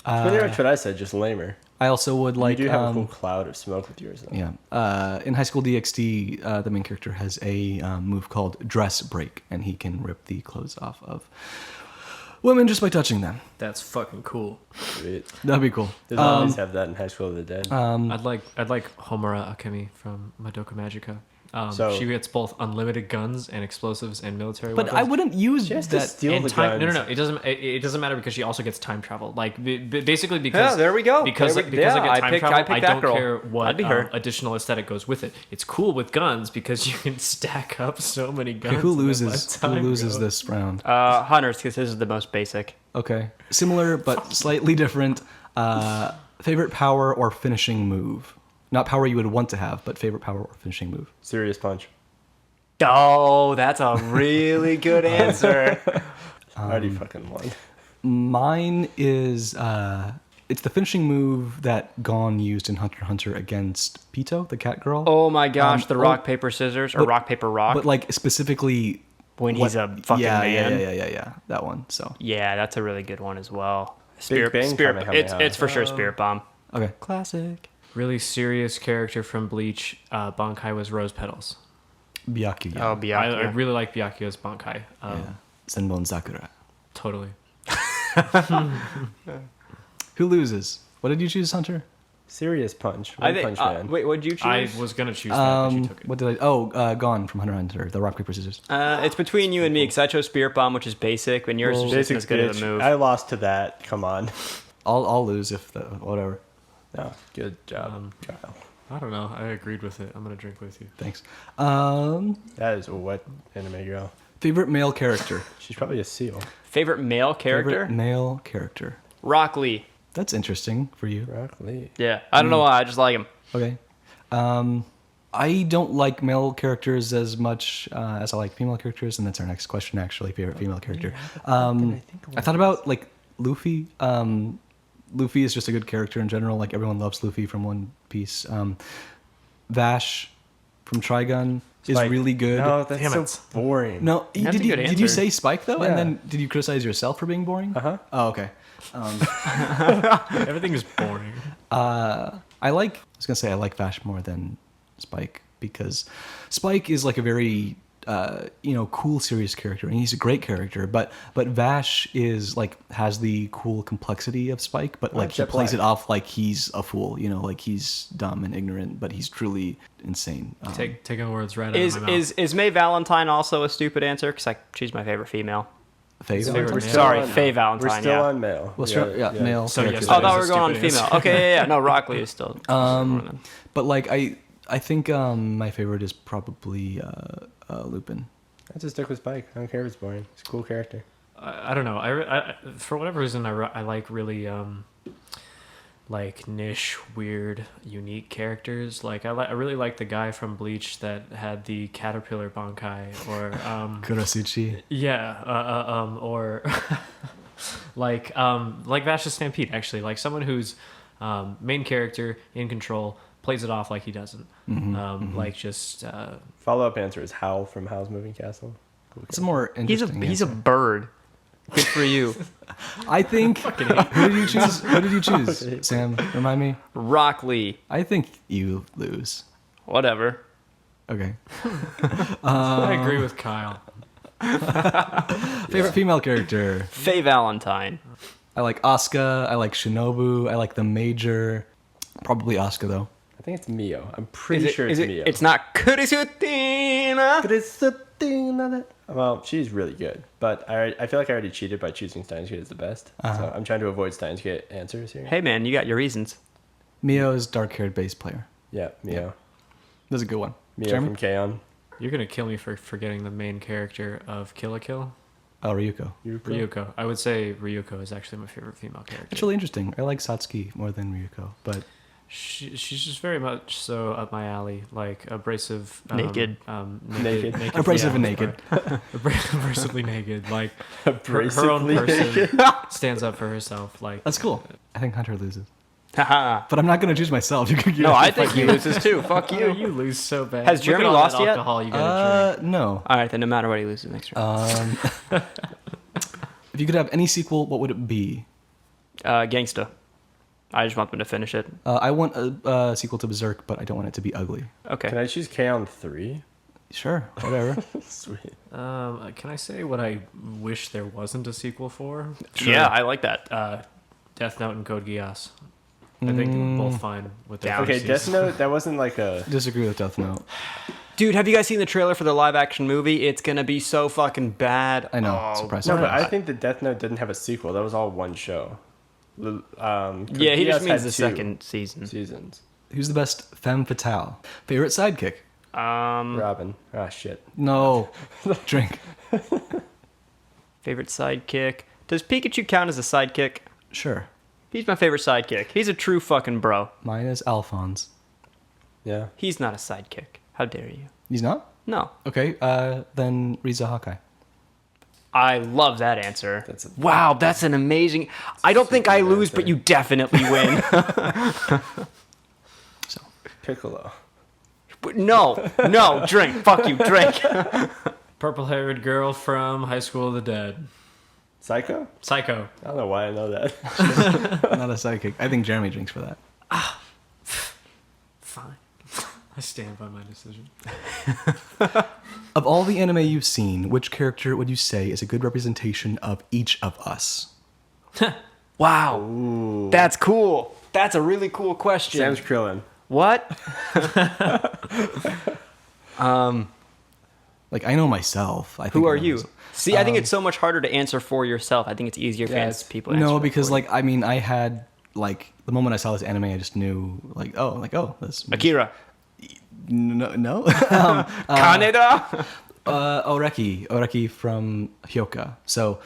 Speaker 4: Pretty much what I said, just lamer.
Speaker 3: I also would like.
Speaker 4: You do have a cool cloud of smoke with yours, though.
Speaker 3: Yeah. In High School DxD, the main character has a move called Dress Break, and he can rip the clothes off of women just by touching them.
Speaker 5: That's fucking cool.
Speaker 4: Sweet.
Speaker 3: That'd be cool.
Speaker 4: There's always have that in High School of the Dead.
Speaker 5: I'd like Homura Akemi from Madoka Magica.
Speaker 4: So-
Speaker 5: she gets both unlimited guns and explosives and military
Speaker 3: But
Speaker 5: weapons.
Speaker 3: I wouldn't use
Speaker 4: She has to
Speaker 3: that.
Speaker 4: steal
Speaker 5: And
Speaker 4: the
Speaker 5: time,
Speaker 4: guns.
Speaker 5: no. It doesn't matter because she also gets time travel. Like basically because
Speaker 2: Yeah, there we go.
Speaker 5: Because
Speaker 2: There we-
Speaker 5: because I
Speaker 2: yeah,
Speaker 5: get
Speaker 2: I
Speaker 5: time
Speaker 2: pick-
Speaker 5: travel.
Speaker 2: I pick
Speaker 5: I
Speaker 2: that
Speaker 5: don't
Speaker 2: girl.
Speaker 5: care what
Speaker 2: I'd be her.
Speaker 5: additional aesthetic goes with it. It's cool with guns because you can stack up so many guns.
Speaker 3: Okay, who
Speaker 5: and then
Speaker 3: loses?
Speaker 5: let
Speaker 3: Who
Speaker 5: time
Speaker 3: loses
Speaker 5: go.
Speaker 3: this round?
Speaker 2: Hunters, because this is the most basic.
Speaker 3: Okay, similar but slightly different. Favorite power or finishing move? Not power you would want to have, but favorite power or finishing move.
Speaker 4: Serious punch.
Speaker 2: Oh, that's a really good answer.
Speaker 4: I already fucking won.
Speaker 3: Mine is it's the finishing move that Gon used in Hunter x Hunter against Pito, the cat girl.
Speaker 2: Oh my gosh, the
Speaker 3: oh,
Speaker 2: rock paper scissors or
Speaker 3: but-
Speaker 2: rock paper rock.
Speaker 3: But like specifically
Speaker 2: when he's a fucking man.
Speaker 3: Yeah, that one. So
Speaker 2: Yeah, that's a really good one as well.
Speaker 4: Bang Kamehameha.
Speaker 2: It's for sure Spirit Bomb.
Speaker 3: okay.
Speaker 2: Classic.
Speaker 5: Really serious character from Bleach. Bankai was Rose Petals.
Speaker 3: Byakuya.
Speaker 2: Oh,
Speaker 5: I
Speaker 2: Byakuya.
Speaker 5: really like Byakuya's Bankai.
Speaker 3: Yeah. Senbon Sakura.
Speaker 5: Totally.
Speaker 3: Who loses? What did you choose, Hunter?
Speaker 4: Serious punch.
Speaker 2: I
Speaker 4: One
Speaker 2: think.
Speaker 4: punch man.
Speaker 2: Wait, what did you choose?
Speaker 5: I was gonna choose that, but you took it.
Speaker 3: What did I? Oh, Gon from Hunter x Hunter. The rock paper scissors.
Speaker 2: It's between you and me because I chose Spirit Bomb, which is basic, and yours is just
Speaker 4: Basic
Speaker 2: as good as
Speaker 4: bitch.
Speaker 2: a move.
Speaker 4: I lost to that. Come on.
Speaker 3: I'll lose if whatever.
Speaker 4: No, good job, Kyle.
Speaker 5: I don't know. I agreed with it. I'm gonna drink with you.
Speaker 3: Thanks.
Speaker 4: That is a wet anime girl.
Speaker 3: Favorite male character.
Speaker 4: She's probably a seal.
Speaker 2: Favorite male character?
Speaker 3: Favorite male character.
Speaker 2: Rock Lee.
Speaker 3: That's interesting for you.
Speaker 4: Rock Lee.
Speaker 2: Yeah, I don't know why. I just like him.
Speaker 3: Okay. I don't like male characters as much as I like female characters, and that's our next question, actually. Favorite female character. I thought about, like, Luffy. Luffy is just a good character in general. Like, everyone loves Luffy from One Piece. Vash from Trigun is
Speaker 4: Spike.
Speaker 3: really good.
Speaker 4: No, that's
Speaker 5: Damn
Speaker 4: so
Speaker 5: it.
Speaker 4: boring.
Speaker 3: No,
Speaker 2: That's a good
Speaker 3: did you
Speaker 2: answer.
Speaker 3: say Spike, though?
Speaker 4: Yeah.
Speaker 3: And then did you criticize yourself for being boring?
Speaker 4: Uh-huh.
Speaker 3: Oh, okay.
Speaker 5: Everything is boring.
Speaker 3: I like Vash more than Spike because Spike is like a very cool serious character, and he's a great character, but Vash is like has the cool complexity of Spike, but like he
Speaker 4: Jet
Speaker 3: plays
Speaker 4: Black.
Speaker 3: it off like he's a fool, like he's dumb and ignorant, but he's truly insane.
Speaker 5: Taking words right out of my mouth.
Speaker 2: Is May Valentine also a stupid answer? Because she's my favorite female.
Speaker 3: Faye
Speaker 5: Favorite
Speaker 3: Valentine?
Speaker 5: male.
Speaker 2: Sorry,
Speaker 4: on-
Speaker 2: Faye
Speaker 4: We're
Speaker 2: Valentine.
Speaker 4: still
Speaker 2: Yeah.
Speaker 4: on male.
Speaker 3: Well, sure, yeah, male.
Speaker 5: So,
Speaker 3: characters.
Speaker 5: yes,
Speaker 2: Oh, I thought we
Speaker 5: That is
Speaker 2: were
Speaker 5: a
Speaker 2: going on
Speaker 5: stupid
Speaker 2: female.
Speaker 5: answer.
Speaker 2: Okay, yeah. No, Rock Lee is still.
Speaker 3: But like I think my favorite is probably Lupin.
Speaker 4: I just stick with Spike. I don't care if it's boring. It's a cool character.
Speaker 5: I don't know. I for whatever reason I like really like niche, weird, unique characters. Like I really like the guy from Bleach that had the caterpillar Bankai, or
Speaker 3: Kurasuchi.
Speaker 5: yeah, or like Vash's Stampede. Actually, like someone who's main character in control, plays it off like he doesn't. Like just
Speaker 4: Follow-up answer is Howl from Howl's Moving Castle. Cool
Speaker 3: It's a more
Speaker 2: He's
Speaker 3: interesting.
Speaker 2: a
Speaker 3: answer.
Speaker 2: bird. Good for you.
Speaker 3: I think. Who did you choose? Who did you choose? Sam, remind me.
Speaker 2: Rock Lee.
Speaker 3: I think you lose.
Speaker 2: Whatever.
Speaker 3: Okay.
Speaker 5: I agree with Kyle.
Speaker 3: Favorite female character.
Speaker 2: Faye Valentine.
Speaker 3: I like Asuka. I like Shinobu. I like the Major. Probably Asuka though.
Speaker 4: I think it's Mio. I'm pretty sure it's Mio.
Speaker 2: It's not Kurisutina.
Speaker 4: Well, she's really good, but I feel like I already cheated by choosing Steins Gate as the best. So I'm trying to avoid Steins Gate answers here.
Speaker 2: Hey man, you got your reasons.
Speaker 3: Mio is dark-haired bass player.
Speaker 4: Yeah, Mio.
Speaker 3: That's a good one.
Speaker 4: Mio
Speaker 3: Jeremy?
Speaker 4: from K-On!
Speaker 5: You're gonna kill me for forgetting the main character of Kill la Kill,
Speaker 3: Oh, Ryuko.
Speaker 5: Ryuko. I would say Ryuko is actually my favorite female character.
Speaker 3: That's really interesting. I like Satsuki more than Ryuko, but
Speaker 5: She's just very much so up my alley, like abrasive,
Speaker 2: Naked.
Speaker 4: Naked.
Speaker 3: Abrasive and
Speaker 5: yeah,
Speaker 3: naked.
Speaker 5: abrasively naked, like her own
Speaker 4: Abrasively
Speaker 5: person stands up for herself. Like
Speaker 3: that's cool. I think Hunter loses,
Speaker 2: Haha.
Speaker 3: but I'm not gonna choose myself.
Speaker 2: No, I think he loses too. Fuck
Speaker 5: you,
Speaker 2: you.
Speaker 5: you lose so bad.
Speaker 2: Has
Speaker 5: Look
Speaker 2: Jeremy
Speaker 5: at all
Speaker 2: lost
Speaker 5: that
Speaker 2: yet?
Speaker 5: alcohol you gotta drink.
Speaker 3: No.
Speaker 2: All right, then no matter what, he loses next round.
Speaker 3: If you could have any sequel, what would it be?
Speaker 2: Gangsta. I just want them to finish it.
Speaker 3: I want a sequel to Berserk, but I don't want it to be ugly.
Speaker 2: Okay.
Speaker 4: Can I choose K on 3?
Speaker 3: Sure, whatever.
Speaker 4: Sweet.
Speaker 5: Can I say what I wish there wasn't a sequel for?
Speaker 2: Yeah, I like that.
Speaker 5: Death Note and Code Geass. I think they were both fine with their
Speaker 4: Okay,
Speaker 5: first
Speaker 4: Death
Speaker 5: season.
Speaker 4: Note, that wasn't like a...
Speaker 3: Disagree with Death Note.
Speaker 2: Dude, have you guys seen the trailer for the live action movie? It's gonna be so fucking bad.
Speaker 3: I know.
Speaker 2: Oh,
Speaker 3: Surprise,
Speaker 4: No, but
Speaker 3: surprise.
Speaker 4: I think that Death Note didn't have a sequel. That was all one show. Code
Speaker 2: yeah, he just
Speaker 4: Geass
Speaker 2: means
Speaker 4: had
Speaker 2: the
Speaker 4: 2
Speaker 2: second season.
Speaker 4: seasons.
Speaker 3: Who's the best femme fatale? Favorite sidekick?
Speaker 4: Robin. Ah, shit.
Speaker 3: No. Drink.
Speaker 2: Favorite sidekick. Does Pikachu count as a sidekick?
Speaker 3: Sure.
Speaker 2: He's my favorite sidekick. He's a true fucking bro.
Speaker 3: Mine is Alphonse.
Speaker 4: Yeah.
Speaker 2: He's not a sidekick. How dare you?
Speaker 3: He's not?
Speaker 2: No.
Speaker 3: Okay, then Riza Hawkeye.
Speaker 2: I love that answer.
Speaker 4: That's
Speaker 2: Wow, that's an amazing... I don't think I lose, but you definitely win.
Speaker 3: So,
Speaker 4: Piccolo.
Speaker 2: No, drink. Fuck you, drink.
Speaker 5: Purple-haired girl from High School of the Dead.
Speaker 4: Psycho?
Speaker 5: Psycho.
Speaker 4: I don't know why I know that.
Speaker 3: not a sidekick. I think Jeremy drinks for that.
Speaker 5: Fine. I stand by my decision.
Speaker 3: Of all the anime you've seen, which character would you say is a good representation of each of us?
Speaker 2: Wow. That's cool. That's a really cool question.
Speaker 4: Sam's Krillin.
Speaker 2: What?
Speaker 3: Like, I know myself. I think
Speaker 2: Who
Speaker 3: I
Speaker 2: are
Speaker 3: know
Speaker 2: you?
Speaker 3: myself.
Speaker 2: See, I think it's so much harder to answer for yourself. I think it's easier for
Speaker 4: Yeah,
Speaker 2: people to answer
Speaker 3: No,
Speaker 2: it
Speaker 3: because,
Speaker 2: for you.
Speaker 3: like, I mean, I had, like, the moment I saw this anime, I just knew, oh, this...
Speaker 2: Akira.
Speaker 3: No.
Speaker 2: Kaneda?
Speaker 3: Oreki from Hyoka. So,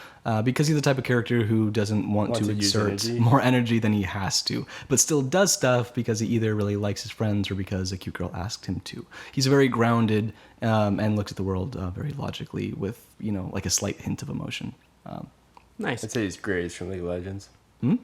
Speaker 3: because he's the type of character who doesn't want
Speaker 4: Wants
Speaker 3: to
Speaker 4: to use
Speaker 3: exert
Speaker 4: energy.
Speaker 3: more energy than he has to, but still does stuff because he either really likes his friends or because a cute girl asked him to. He's very grounded and looks at the world very logically with, like a slight hint of emotion.
Speaker 2: Nice.
Speaker 4: I'd say he's Graves from League of Legends.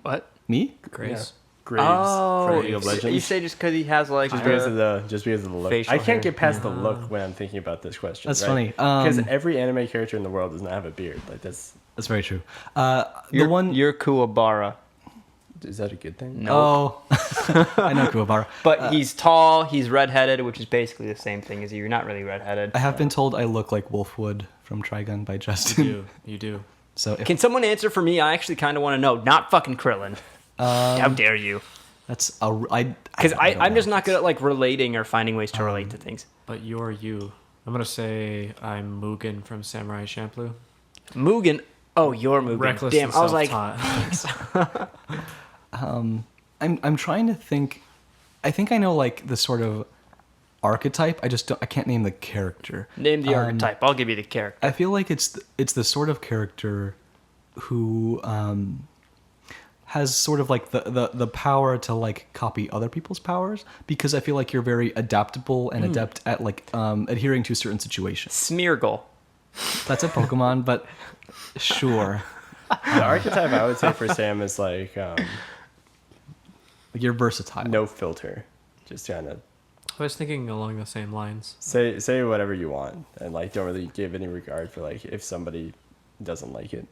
Speaker 2: What?
Speaker 3: Me?
Speaker 5: Grace.
Speaker 4: Graves from League of Legends.
Speaker 2: You say just because he has, like,
Speaker 4: Just because of the look.
Speaker 2: facial
Speaker 4: I can't
Speaker 2: hair.
Speaker 4: get past the look when I'm thinking about this question.
Speaker 3: That's
Speaker 4: right?
Speaker 3: funny.
Speaker 4: Because every anime character in the world does not have a beard. Like that's
Speaker 3: very true.
Speaker 2: You're Kuwabara.
Speaker 4: is that a good thing?
Speaker 2: No.
Speaker 3: Oh, I know Kuwabara.
Speaker 2: But he's tall, he's redheaded, which is basically the same thing as you. You're not really redheaded.
Speaker 3: I have been told I look like Wolfwood from Trigun by Justin.
Speaker 5: You do.
Speaker 3: So if
Speaker 2: Can someone answer for me? I actually kind of want to know. Not fucking Krillin. How dare you?
Speaker 3: that's
Speaker 2: Because I'm just not good at, like, relating or finding ways to relate to things.
Speaker 5: But you're you. I'm going to say I'm Mugen from Samurai Champloo.
Speaker 2: Mugen. Oh, you're Mugen.
Speaker 5: Reckless
Speaker 2: Damn,
Speaker 5: and
Speaker 2: I was like,
Speaker 5: self-taught.
Speaker 3: I'm trying to think. I think I know like the sort of archetype. I can't name the character.
Speaker 2: name the archetype. I'll give you the character.
Speaker 3: I feel like it's the sort of character who has sort of like the power to like copy other people's powers, because I feel like you're very adaptable and adept at like adhering to certain situations.
Speaker 2: Smeargle.
Speaker 3: That's a Pokemon, but sure.
Speaker 4: The archetype I would say for Sam is like
Speaker 3: Like you're versatile.
Speaker 4: no filter. Just kind of
Speaker 5: I was thinking along the same lines.
Speaker 4: say whatever you want and like don't really give any regard for like if somebody doesn't like it.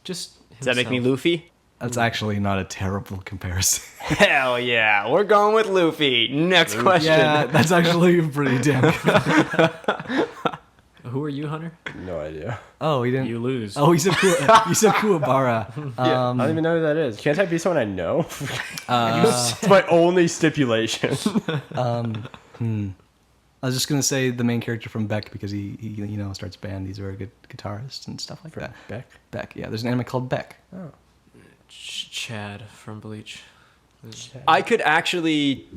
Speaker 5: Just
Speaker 2: Does that make me
Speaker 5: himself.
Speaker 2: Luffy?
Speaker 3: That's actually not a terrible comparison.
Speaker 2: Hell yeah. We're going with Luffy. Next question.
Speaker 3: Yeah, that's actually pretty damn good.
Speaker 5: Who are you, Hunter?
Speaker 4: No idea.
Speaker 3: Oh, he didn't.
Speaker 5: You lose.
Speaker 3: Oh, he said Kuwabara.
Speaker 4: I don't even know who that is. Can't I be someone I know? It's my only stipulation.
Speaker 3: I was just gonna say the main character from Beck because he starts a band. He's a very good guitarist and stuff like that.
Speaker 4: Beck.
Speaker 3: Beck, yeah. There's an anime called Beck.
Speaker 4: Oh.
Speaker 5: Chad from Bleach.
Speaker 2: I could actually...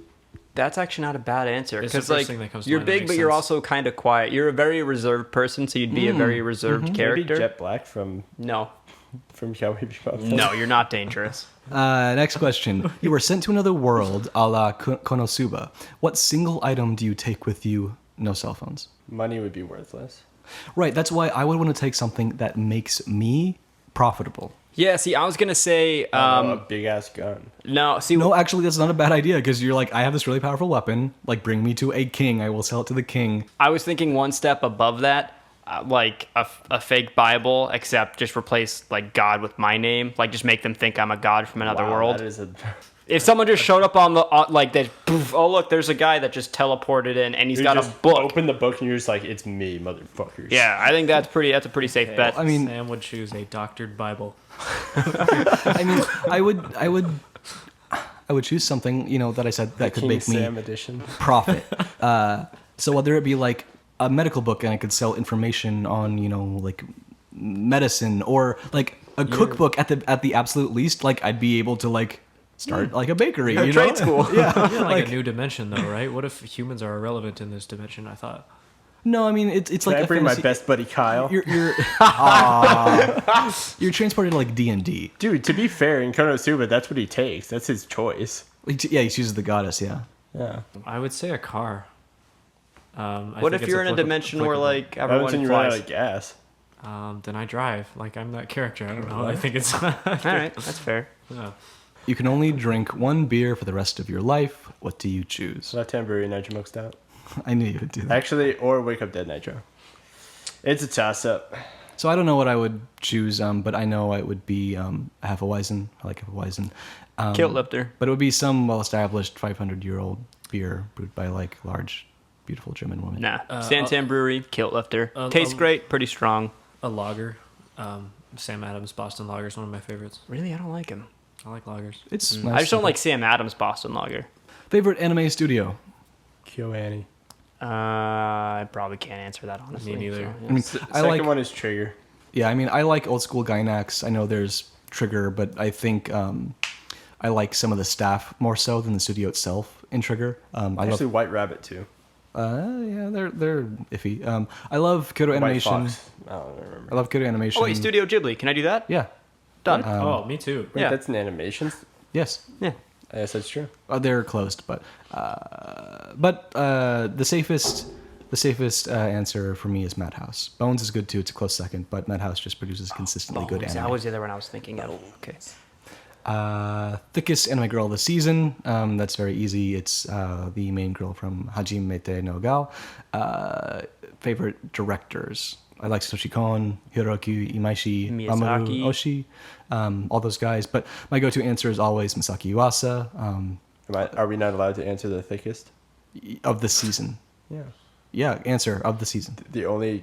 Speaker 2: That's actually not a bad answer.
Speaker 5: It's the
Speaker 2: Because,
Speaker 5: first
Speaker 2: like,
Speaker 5: thing that comes to
Speaker 2: you're
Speaker 5: mind that
Speaker 2: big,
Speaker 5: makes
Speaker 2: but you're
Speaker 5: sense.
Speaker 2: also kind of quiet. You're a very reserved person, so you'd be a very reserved
Speaker 4: Maybe
Speaker 2: character.
Speaker 4: Jet Black from
Speaker 2: No.
Speaker 4: Cowboy Bebop.
Speaker 2: No, you're not dangerous.
Speaker 3: Next question. You were sent to another world, a la Konosuba. What single item do you take with you? No cell phones.
Speaker 4: Money would be worthless.
Speaker 3: Right. That's why I would want to take something that makes me profitable.
Speaker 2: Yeah, see, I was going to say...
Speaker 4: a big ass gun.
Speaker 2: no, see...
Speaker 3: No, actually, that's not a bad idea because you're like, I have this really powerful weapon. Like, bring me to a king. I will sell it to the king.
Speaker 2: I was thinking one step above that. like a fake Bible, except just replace like God with my name. Like just make them think I'm a god from another world.
Speaker 4: That is
Speaker 2: If someone just showed up on the like that, poof, oh look, there's a guy that just teleported in and he's got a book.
Speaker 4: Open the book and you're just like, it's me, motherfuckers.
Speaker 2: Yeah, I think that's a pretty safe bet.
Speaker 3: I mean,
Speaker 5: Sam would choose a doctored Bible.
Speaker 3: I mean, I would choose something, you know, that I said that could
Speaker 4: King
Speaker 3: make me
Speaker 4: Sam edition.
Speaker 3: profit. So whether it be like a medical book and I could sell information on, you know, like medicine, or like a cookbook at the absolute least, like I'd be able to like start like a bakery, you know?
Speaker 2: Trade school.
Speaker 3: Yeah.
Speaker 5: You're like a new dimension, though, right? What if humans are irrelevant in this dimension? I thought.
Speaker 3: No, I mean it's
Speaker 4: Can
Speaker 3: like
Speaker 4: I
Speaker 3: a
Speaker 4: bring my
Speaker 3: fantasy-
Speaker 4: best buddy Kyle?
Speaker 3: You're transported to like D&D.
Speaker 4: Dude, to be fair, in Konosuba, that's what he takes. That's his choice.
Speaker 3: Yeah, he chooses the goddess. Yeah.
Speaker 4: Yeah.
Speaker 5: I would say a car.
Speaker 2: What if you're in a dimension where like
Speaker 4: What happens when
Speaker 2: everyone
Speaker 4: you run out
Speaker 2: flies?
Speaker 4: of gas?
Speaker 5: Then I drive. Like I'm that character. I don't know. I think it's.
Speaker 2: All right, that's fair.
Speaker 5: Yeah.
Speaker 3: You can only drink one beer for the rest of your life. What do you choose?
Speaker 4: Left-hand brewery Nitro Milk Stout.
Speaker 3: I knew you would do that.
Speaker 4: Actually, or Wake Up Dead Nitro. It's a toss-up.
Speaker 3: So I don't know what I would choose, but I know it would be a Hefeweizen. I like Hefeweizen.
Speaker 2: Kilt lifter.
Speaker 3: But it would be some well-established 500-year-old beer brewed by like large, beautiful German women.
Speaker 2: Nah, Santan Brewery, Kilt lifter. Tastes great, pretty strong.
Speaker 5: A lager. Sam Adams Boston Lager is one of my favorites.
Speaker 2: Really, I don't like him.
Speaker 5: I like lagers.
Speaker 3: It's
Speaker 2: I
Speaker 3: nice.
Speaker 2: just don't like Sam Adams Boston Lager.
Speaker 3: Favorite anime studio?
Speaker 4: KyoAni.
Speaker 2: I probably can't answer that honestly.
Speaker 5: Me neither.
Speaker 2: so, yeah.
Speaker 3: I mean, I
Speaker 4: Second
Speaker 3: like.
Speaker 4: one is Trigger.
Speaker 3: Yeah, I mean, I like old school Gainax. I know there's Trigger, but I think I like some of the staff more so than the studio itself in Trigger. I
Speaker 4: Actually,
Speaker 3: love.
Speaker 4: White Rabbit, too.
Speaker 3: Yeah, they're iffy. I love Kyoto
Speaker 4: White
Speaker 3: Animation.
Speaker 4: Fox. I don't remember.
Speaker 3: I love Kyoto Animation.
Speaker 2: Oh wait, Studio Ghibli. Can I do that?
Speaker 3: Yeah.
Speaker 2: Done.
Speaker 5: Oh, me too.
Speaker 4: Wait,
Speaker 2: yeah.
Speaker 4: that's an animation?
Speaker 3: Yes.
Speaker 2: yeah.
Speaker 4: I guess that's true.
Speaker 3: They're closed, but the safest answer for me is Madhouse. Bones is good too; it's a close second, but Madhouse just produces consistently good
Speaker 2: That
Speaker 3: anime.
Speaker 2: was the other one I was thinking of. Okay.
Speaker 3: Thickest anime girl of the season. That's very easy. It's the main girl from Hajimete no Gal. Favorite directors. I like Satoshi Kon, Hiroki Imaishi,
Speaker 2: Miyazaki.
Speaker 3: Mamoru Oshii, all those guys. But my go-to answer is always Masaki Yuasa
Speaker 4: Are we not allowed to answer the thickest?
Speaker 3: of the season.
Speaker 4: Yeah.
Speaker 3: Yeah, answer of the season.
Speaker 4: The only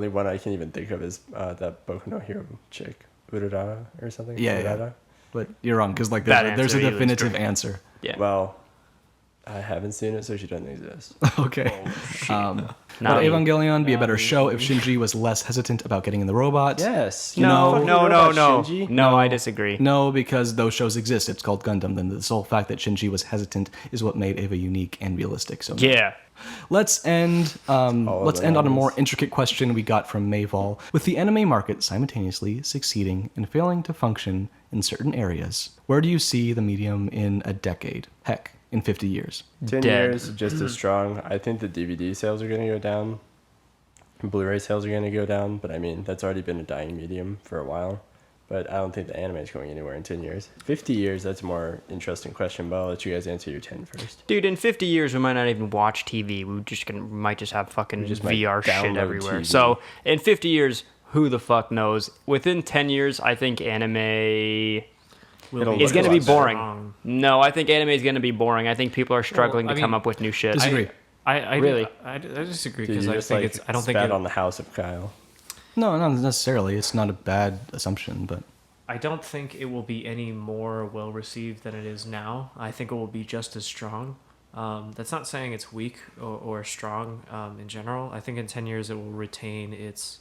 Speaker 4: one I can even think of is that Boku no Hero chick, Urarara or something.
Speaker 3: Yeah, yeah.
Speaker 4: Urarara?
Speaker 3: But you're wrong because like
Speaker 2: Bad
Speaker 3: there's a
Speaker 2: answer, you lose.
Speaker 3: definitive answer.
Speaker 2: Yeah.
Speaker 4: Well, I haven't seen it, so she doesn't exist.
Speaker 3: Okay.
Speaker 2: Now
Speaker 3: Would
Speaker 2: you-
Speaker 3: Evangelion be a better show if Shinji was less hesitant about getting in the robot?
Speaker 4: Yes.
Speaker 2: No,
Speaker 3: No.
Speaker 2: no, no, no.
Speaker 4: Shinji?
Speaker 2: No, I disagree.
Speaker 3: No, because those shows exist. It's called Gundam. Then the sole fact that Shinji was hesitant is what made Eva unique and realistic. So no.
Speaker 2: Yeah.
Speaker 3: Let's end. Let's
Speaker 4: the
Speaker 3: end on a
Speaker 4: novels.
Speaker 3: more intricate question we got from Mayval. With the anime market simultaneously succeeding and failing to function in certain areas, where do you see the medium in a decade? Heck, in 50 years.
Speaker 4: 10
Speaker 2: Dead.
Speaker 4: years, just as strong. I think the DVD sales are going to go down. Blu-ray sales are going to go down, but I mean, that's already been a dying medium for a while. But I don't think the anime is going anywhere in 10 years. 50 years, that's a more interesting question, but I'll let you guys answer your 10 first.
Speaker 2: Dude, in 50 years, we might not even watch TV. We might just have fucking
Speaker 4: just might
Speaker 2: VR shit
Speaker 4: download
Speaker 2: everywhere.
Speaker 4: TV.
Speaker 2: So, in 50 years, who the fuck knows? Within 10 years, I think anime
Speaker 4: It'll
Speaker 2: is
Speaker 4: look
Speaker 2: going to
Speaker 4: a
Speaker 2: be
Speaker 4: lot
Speaker 2: boring.
Speaker 5: strong.
Speaker 2: No, I think anime is going to be boring. I think people are struggling
Speaker 5: I
Speaker 2: to come
Speaker 5: mean,
Speaker 2: up with new shit.
Speaker 3: Disagree.
Speaker 5: I
Speaker 2: Really?
Speaker 5: I disagree
Speaker 4: Dude,
Speaker 5: because
Speaker 4: you
Speaker 5: I
Speaker 4: just
Speaker 5: think
Speaker 4: like
Speaker 5: it's. I don't think
Speaker 4: spat
Speaker 5: it,
Speaker 4: on the house of Kyle.
Speaker 3: No, not necessarily. It's not a bad assumption, but
Speaker 5: I don't think it will be any more well received than it is now. I think it will be just as strong. That's not saying it's weak or strong in general. I think in 10 years it will retain its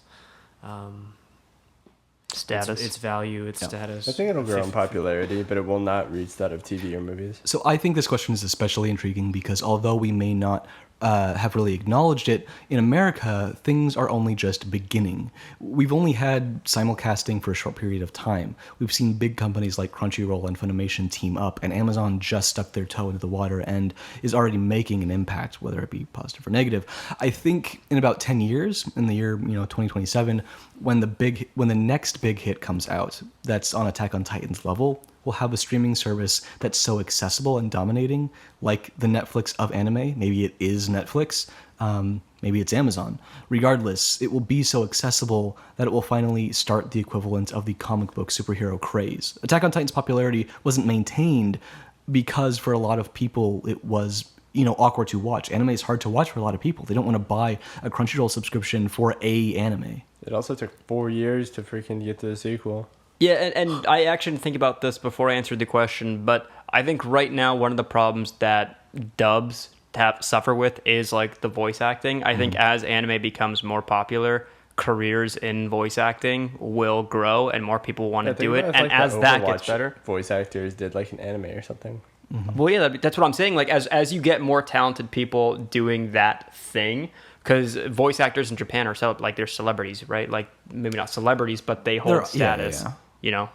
Speaker 2: Status.
Speaker 5: its value, its
Speaker 3: Yeah.
Speaker 5: status.
Speaker 4: I think it'll grow in popularity, but it will not reach that of TV or movies.
Speaker 3: So I think this question is especially intriguing because although we may not have really acknowledged it, in America, things are only just beginning. We've only had simulcasting for a short period of time. We've seen big companies like Crunchyroll and Funimation team up, and Amazon just stuck their toe into the water and is already making an impact, whether it be positive or negative. I think in about 10 years, in the year 2027, when the next big hit comes out, that's on Attack on Titan's level, will have a streaming service that's so accessible and dominating, like the Netflix of anime. Maybe it is Netflix. Maybe it's Amazon. Regardless, it will be so accessible that it will finally start the equivalent of the comic book superhero craze. Attack on Titan's popularity wasn't maintained because for a lot of people it was, awkward to watch. Anime is hard to watch for a lot of people. They don't want to buy a Crunchyroll subscription for a anime.
Speaker 4: It also took 4 years to freaking get to the sequel.
Speaker 2: Yeah, and I actually didn't think about this before I answered the question, but I think right now one of the problems that dubs suffer with is like the voice acting. I think as anime becomes more popular, careers in voice acting will grow and more people want to do it. And as that gets better,
Speaker 4: voice actors did like an anime or something.
Speaker 2: Well, yeah, that's what I'm saying. Like as you get more talented people doing that thing, because voice actors in Japan are they're celebrities, right? Like maybe not celebrities, but they hold status.
Speaker 3: Yeah.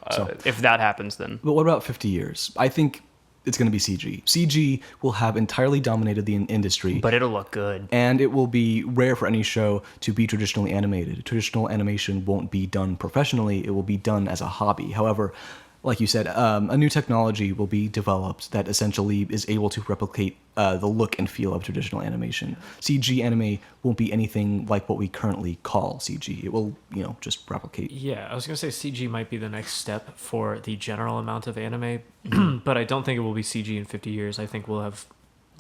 Speaker 2: If that happens, then.
Speaker 3: But what about 50 years? I think it's going to be CG. CG will have entirely dominated the industry.
Speaker 2: But it'll look good.
Speaker 3: And it will be rare for any show to be traditionally animated. Traditional animation won't be done professionally. It will be done as a hobby. However, like you said, a new technology will be developed that essentially is able to replicate the look and feel of traditional animation. CG anime won't be anything like what we currently call CG. It will, just replicate.
Speaker 5: Yeah, I was going to say CG might be the next step for the general amount of anime, but I don't think it will be CG in 50 years. I think we'll have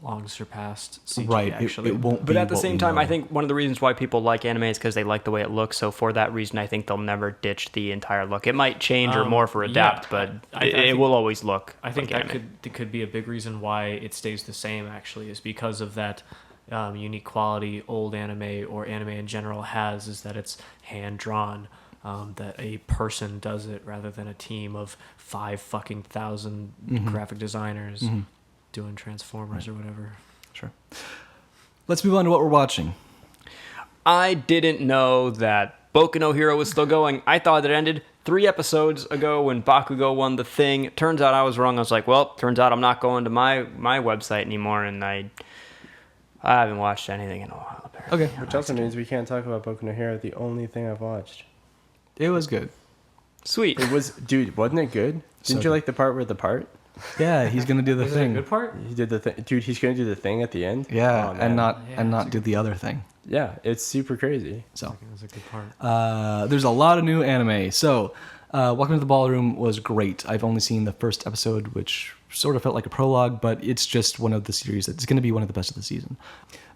Speaker 5: long surpassed CG,
Speaker 3: right,
Speaker 5: actually.
Speaker 3: It won't
Speaker 2: but
Speaker 3: be
Speaker 2: at the
Speaker 3: what
Speaker 2: same
Speaker 3: we
Speaker 2: time,
Speaker 3: know.
Speaker 2: I think one of the reasons why people like anime is because they like the way it looks. So for that reason, I think they'll never ditch the entire look. It might change or morph or adapt, but
Speaker 5: I
Speaker 2: it
Speaker 5: think-
Speaker 2: will always look.
Speaker 5: I think
Speaker 2: like
Speaker 5: that
Speaker 2: anime.
Speaker 5: could be a big reason why it stays the same, actually, is because of that unique quality old anime or anime in general has, is that it's hand-drawn. That a person does it rather than a team of 5,000 graphic designers doing Transformers or whatever.
Speaker 3: Sure. Let's move on to what we're watching.
Speaker 2: I didn't know that Boku no Hero was still going. I thought it ended 3 episodes ago when Bakugo won the thing. Turns out I was wrong. I was like, well, turns out I'm not going to my website anymore, and I haven't watched anything in a while, apparently.
Speaker 3: Okay.
Speaker 4: Which also means we can't talk about Boku no Hero, the only thing I've watched.
Speaker 3: It was good.
Speaker 2: Sweet.
Speaker 4: It was, dude, wasn't it good? Didn't you like the part where the part?
Speaker 3: Yeah, he's gonna do the
Speaker 5: Is it
Speaker 3: thing.
Speaker 5: a good part?
Speaker 4: He did the thing. Dude, he's going to do the thing at the end?
Speaker 3: Yeah,
Speaker 4: Oh,
Speaker 3: and
Speaker 4: man.
Speaker 3: not do the other thing.
Speaker 4: Yeah, it's super crazy.
Speaker 3: So
Speaker 5: That's a good part.
Speaker 3: there's a lot of new anime. So Welcome to the Ballroom was great. I've only seen the first episode, which sort of felt like a prologue, but it's just one of the series that's going to be one of the best of the season.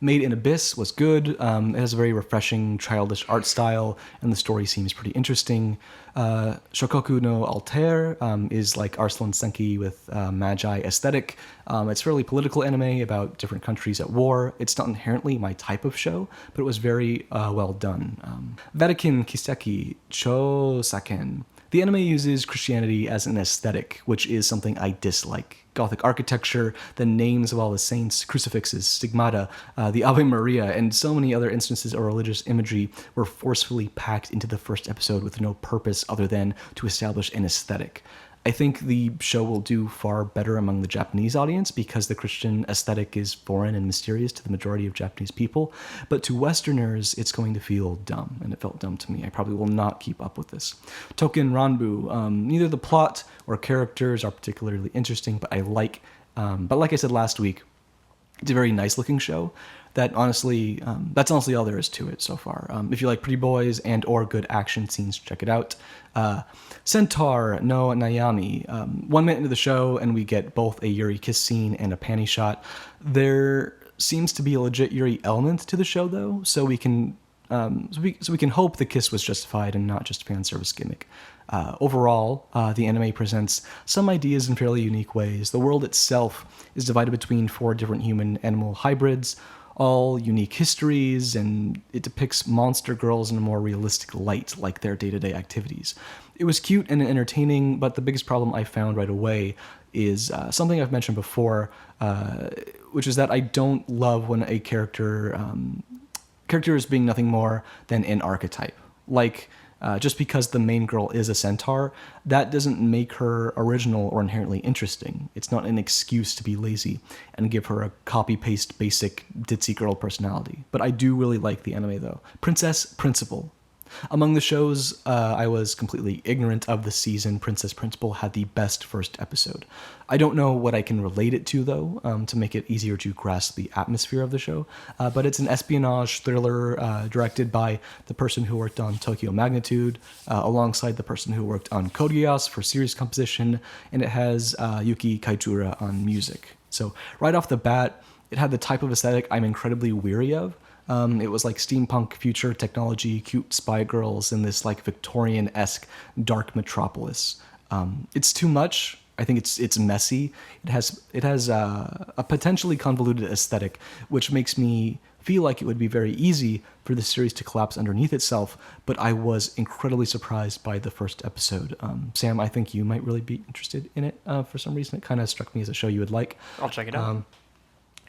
Speaker 3: Made in Abyss was good. It has a very refreshing, childish art style, and the story seems pretty interesting. Shokoku no Altair is like Arslan Senki with magi aesthetic. It's fairly political anime about different countries at war. It's not inherently my type of show, but it was very well done. Vatican Kiseki Chosaken. The anime uses Christianity as an aesthetic, which is something I dislike. Gothic architecture, the names of all the saints, crucifixes, stigmata, the Ave Maria, and so many other instances of religious imagery were forcefully packed into the first episode with no purpose other than to establish an aesthetic. I think the show will do far better among the Japanese audience because the Christian aesthetic is foreign and mysterious to the majority of Japanese people, but to Westerners, it's going to feel dumb, and it felt dumb to me. I probably will not keep up with this. Token Ranbu, neither the plot or characters are particularly interesting, but like I said last week, it's a very nice-looking show. That's honestly all there is to it so far. If you like pretty boys and or good action scenes, check it out. Centaur no Nayami. 1 minute into the show, and we get both a Yuri kiss scene and a panty shot. There seems to be a legit Yuri element to the show, though, so we can hope the kiss was justified and not just a fan service gimmick. Overall, the anime presents some ideas in fairly unique ways. The world itself is divided between 4 different human-animal hybrids, all unique histories, and it depicts monster girls in a more realistic light, like their day-to-day activities. It was cute and entertaining, but the biggest problem I found right away is something I've mentioned before, which is that I don't love when a character is being nothing more than an archetype. Like, just because the main girl is a centaur, that doesn't make her original or inherently interesting. It's not an excuse to be lazy and give her a copy-paste basic ditzy girl personality. But I do really like the anime, though. Princess Principal. Among the shows I was completely ignorant of this season, Princess Principal had the best first episode. I don't know what I can relate it to, though, to make it easier to grasp the atmosphere of the show, but it's an espionage thriller directed by the person who worked on Tokyo Magnitude, alongside the person who worked on Code Geass for series composition, and it has Yuki Kaitsura on music. So right off the bat, it had the type of aesthetic I'm incredibly weary of. It was like steampunk future technology, cute spy girls in this like Victorian-esque dark metropolis. It's too much. I think it's messy. It has a potentially convoluted aesthetic, which makes me feel like it would be very easy for the series to collapse underneath itself. But I was incredibly surprised by the first episode. Sam, I think you might really be interested in it for some reason. It kind of struck me as a show you would like.
Speaker 2: I'll check it out.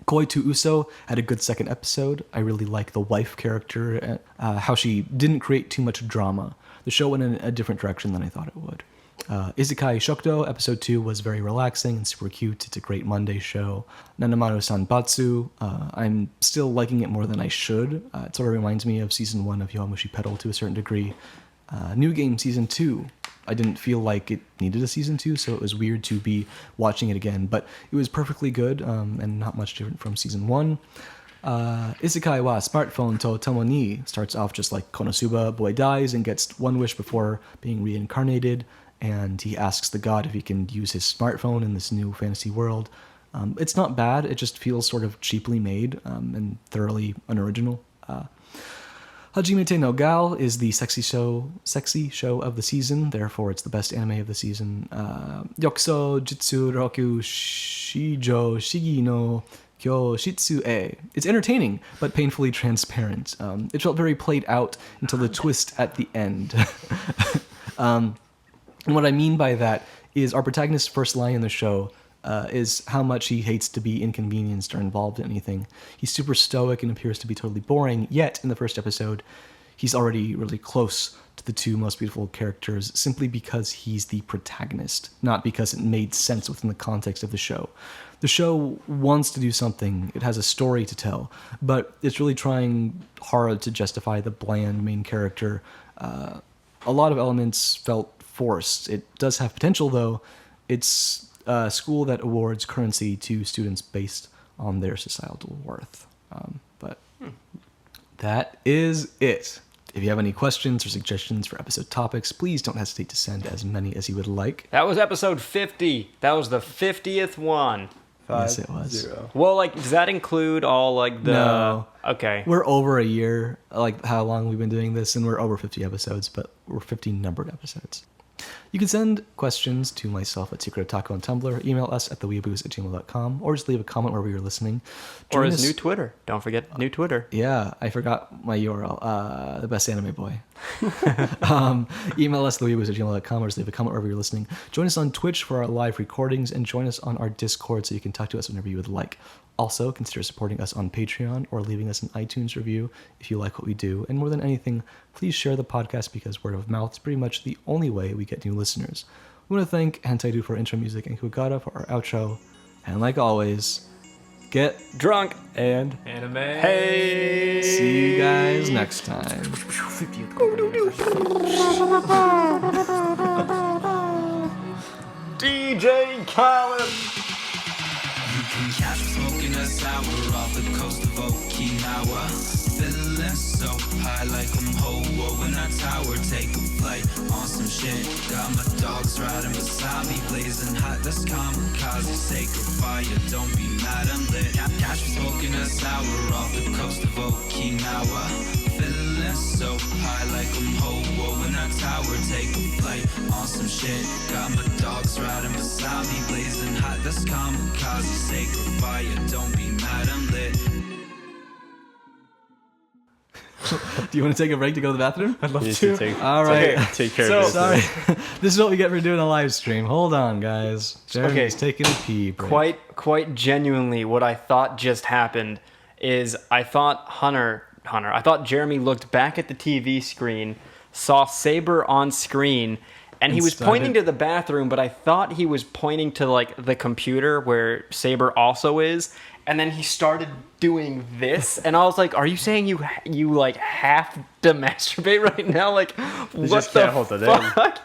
Speaker 3: Koi to Uso had a good second episode. I really like the wife character, how she didn't create too much drama. The show went in a different direction than I thought it would. Isekai Shokdo, episode 2, was very relaxing and super cute. It's a great Monday show. Nanamaru Sanbatsu, I'm still liking it more than I should. It sort of reminds me of season 1 of Yowamushi Pedal to a certain degree. New Game season 2, I didn't feel like it needed a season 2, so it was weird to be watching it again, but it was perfectly good and not much different from season 1. Isekai wa Smartphone to Tomo ni starts off just like Konosuba. Boy dies and gets one wish before being reincarnated, and he asks the god if he can use his smartphone in this new fantasy world. It's not bad, it just feels sort of cheaply made and thoroughly unoriginal. Hajimete no Gal is the sexy show of the season, therefore it's the best anime of the season. Yokuso Jitsu Roku Shijo Shigi no Kyo Shitsu E. It's entertaining, but painfully transparent. It felt very played out until the twist at the end. And what I mean by that is our protagonist's first line in the show is how much he hates to be inconvenienced or involved in anything. He's super stoic and appears to be totally boring, yet in the first episode, he's already really close to the two most beautiful characters simply because he's the protagonist, not because it made sense within the context of the show. The show wants to do something, it has a story to tell, but it's really trying hard to justify the bland main character. A lot of elements felt forced. It does have potential, though. It's a school that awards currency to students based on their societal worth. But that is it. If you have any questions or suggestions for episode topics, please don't hesitate to send as many as you would like.
Speaker 2: That was episode 50. That was the 50th one.
Speaker 3: Yes, it was.
Speaker 4: 0.
Speaker 2: Well, like, does that include all, like, the...
Speaker 3: No.
Speaker 2: Okay.
Speaker 3: We're over a year, like how long we've been doing this, and we're over 50 episodes, but we're 50 numbered episodes. You can send questions to myself at Secret Otaku on Tumblr, email us at theweeabooze@gmail.com, or just leave a comment wherever you're listening.
Speaker 2: Or
Speaker 3: Join
Speaker 2: his
Speaker 3: us-
Speaker 2: new Twitter. Don't forget new Twitter.
Speaker 3: Yeah, I forgot my URL. The best anime boy. Email us theweeabooze@gmail.com, or just leave a comment wherever you're listening. Join us on Twitch for our live recordings, and join us on our Discord so you can talk to us whenever you would like. Also, consider supporting us on Patreon or leaving us an iTunes review if you like what we do. And more than anything, please share the podcast because word of mouth is pretty much the only way we get new listeners. We want to thank Hentaidu for our intro music and Kugata for our outro. And like always, get
Speaker 2: Drunk.
Speaker 4: And
Speaker 5: Anime.
Speaker 2: Hey!
Speaker 3: see you guys next time.
Speaker 2: DJ Khaled!
Speaker 1: Catch me smoking a sour off the coast of Okinawa. Feeling so high like I'm Ho-Oh in a tower. Take a flight on some shit. Got my dogs riding beside me, blazing hot. That's kamikaze. Sacred fire, don't be mad, I'm lit. Catch me smoking a sour off the coast of Okinawa. Feeling so high like I'm Ho-Oh in a tower. Take a flight on some shit. Got my dogs riding beside me, blazing hot. That's kamikaze. Sacred fire, don't be mad, I'm lit.
Speaker 3: Do you want to take a break to go to the bathroom?
Speaker 5: I'd love
Speaker 4: you need
Speaker 5: to.
Speaker 4: to take,
Speaker 3: All right.
Speaker 4: take care
Speaker 2: So-
Speaker 4: of business.
Speaker 3: Sorry. This is what we get for doing a live stream. Hold on, guys. Jeremy's
Speaker 2: Okay.
Speaker 3: taking a pee break.
Speaker 2: Quite genuinely, what I thought just happened is I thought I thought Jeremy looked back at the TV screen, saw Saber on screen, and he
Speaker 3: And
Speaker 2: was
Speaker 3: started-
Speaker 2: pointing to the bathroom, but I thought he was pointing to like the computer where Saber also is. And then he started doing this, and I was like, "Are you saying you like have to masturbate right now? Like, what
Speaker 4: just
Speaker 2: the
Speaker 4: can't hold it in.
Speaker 2: fuck?"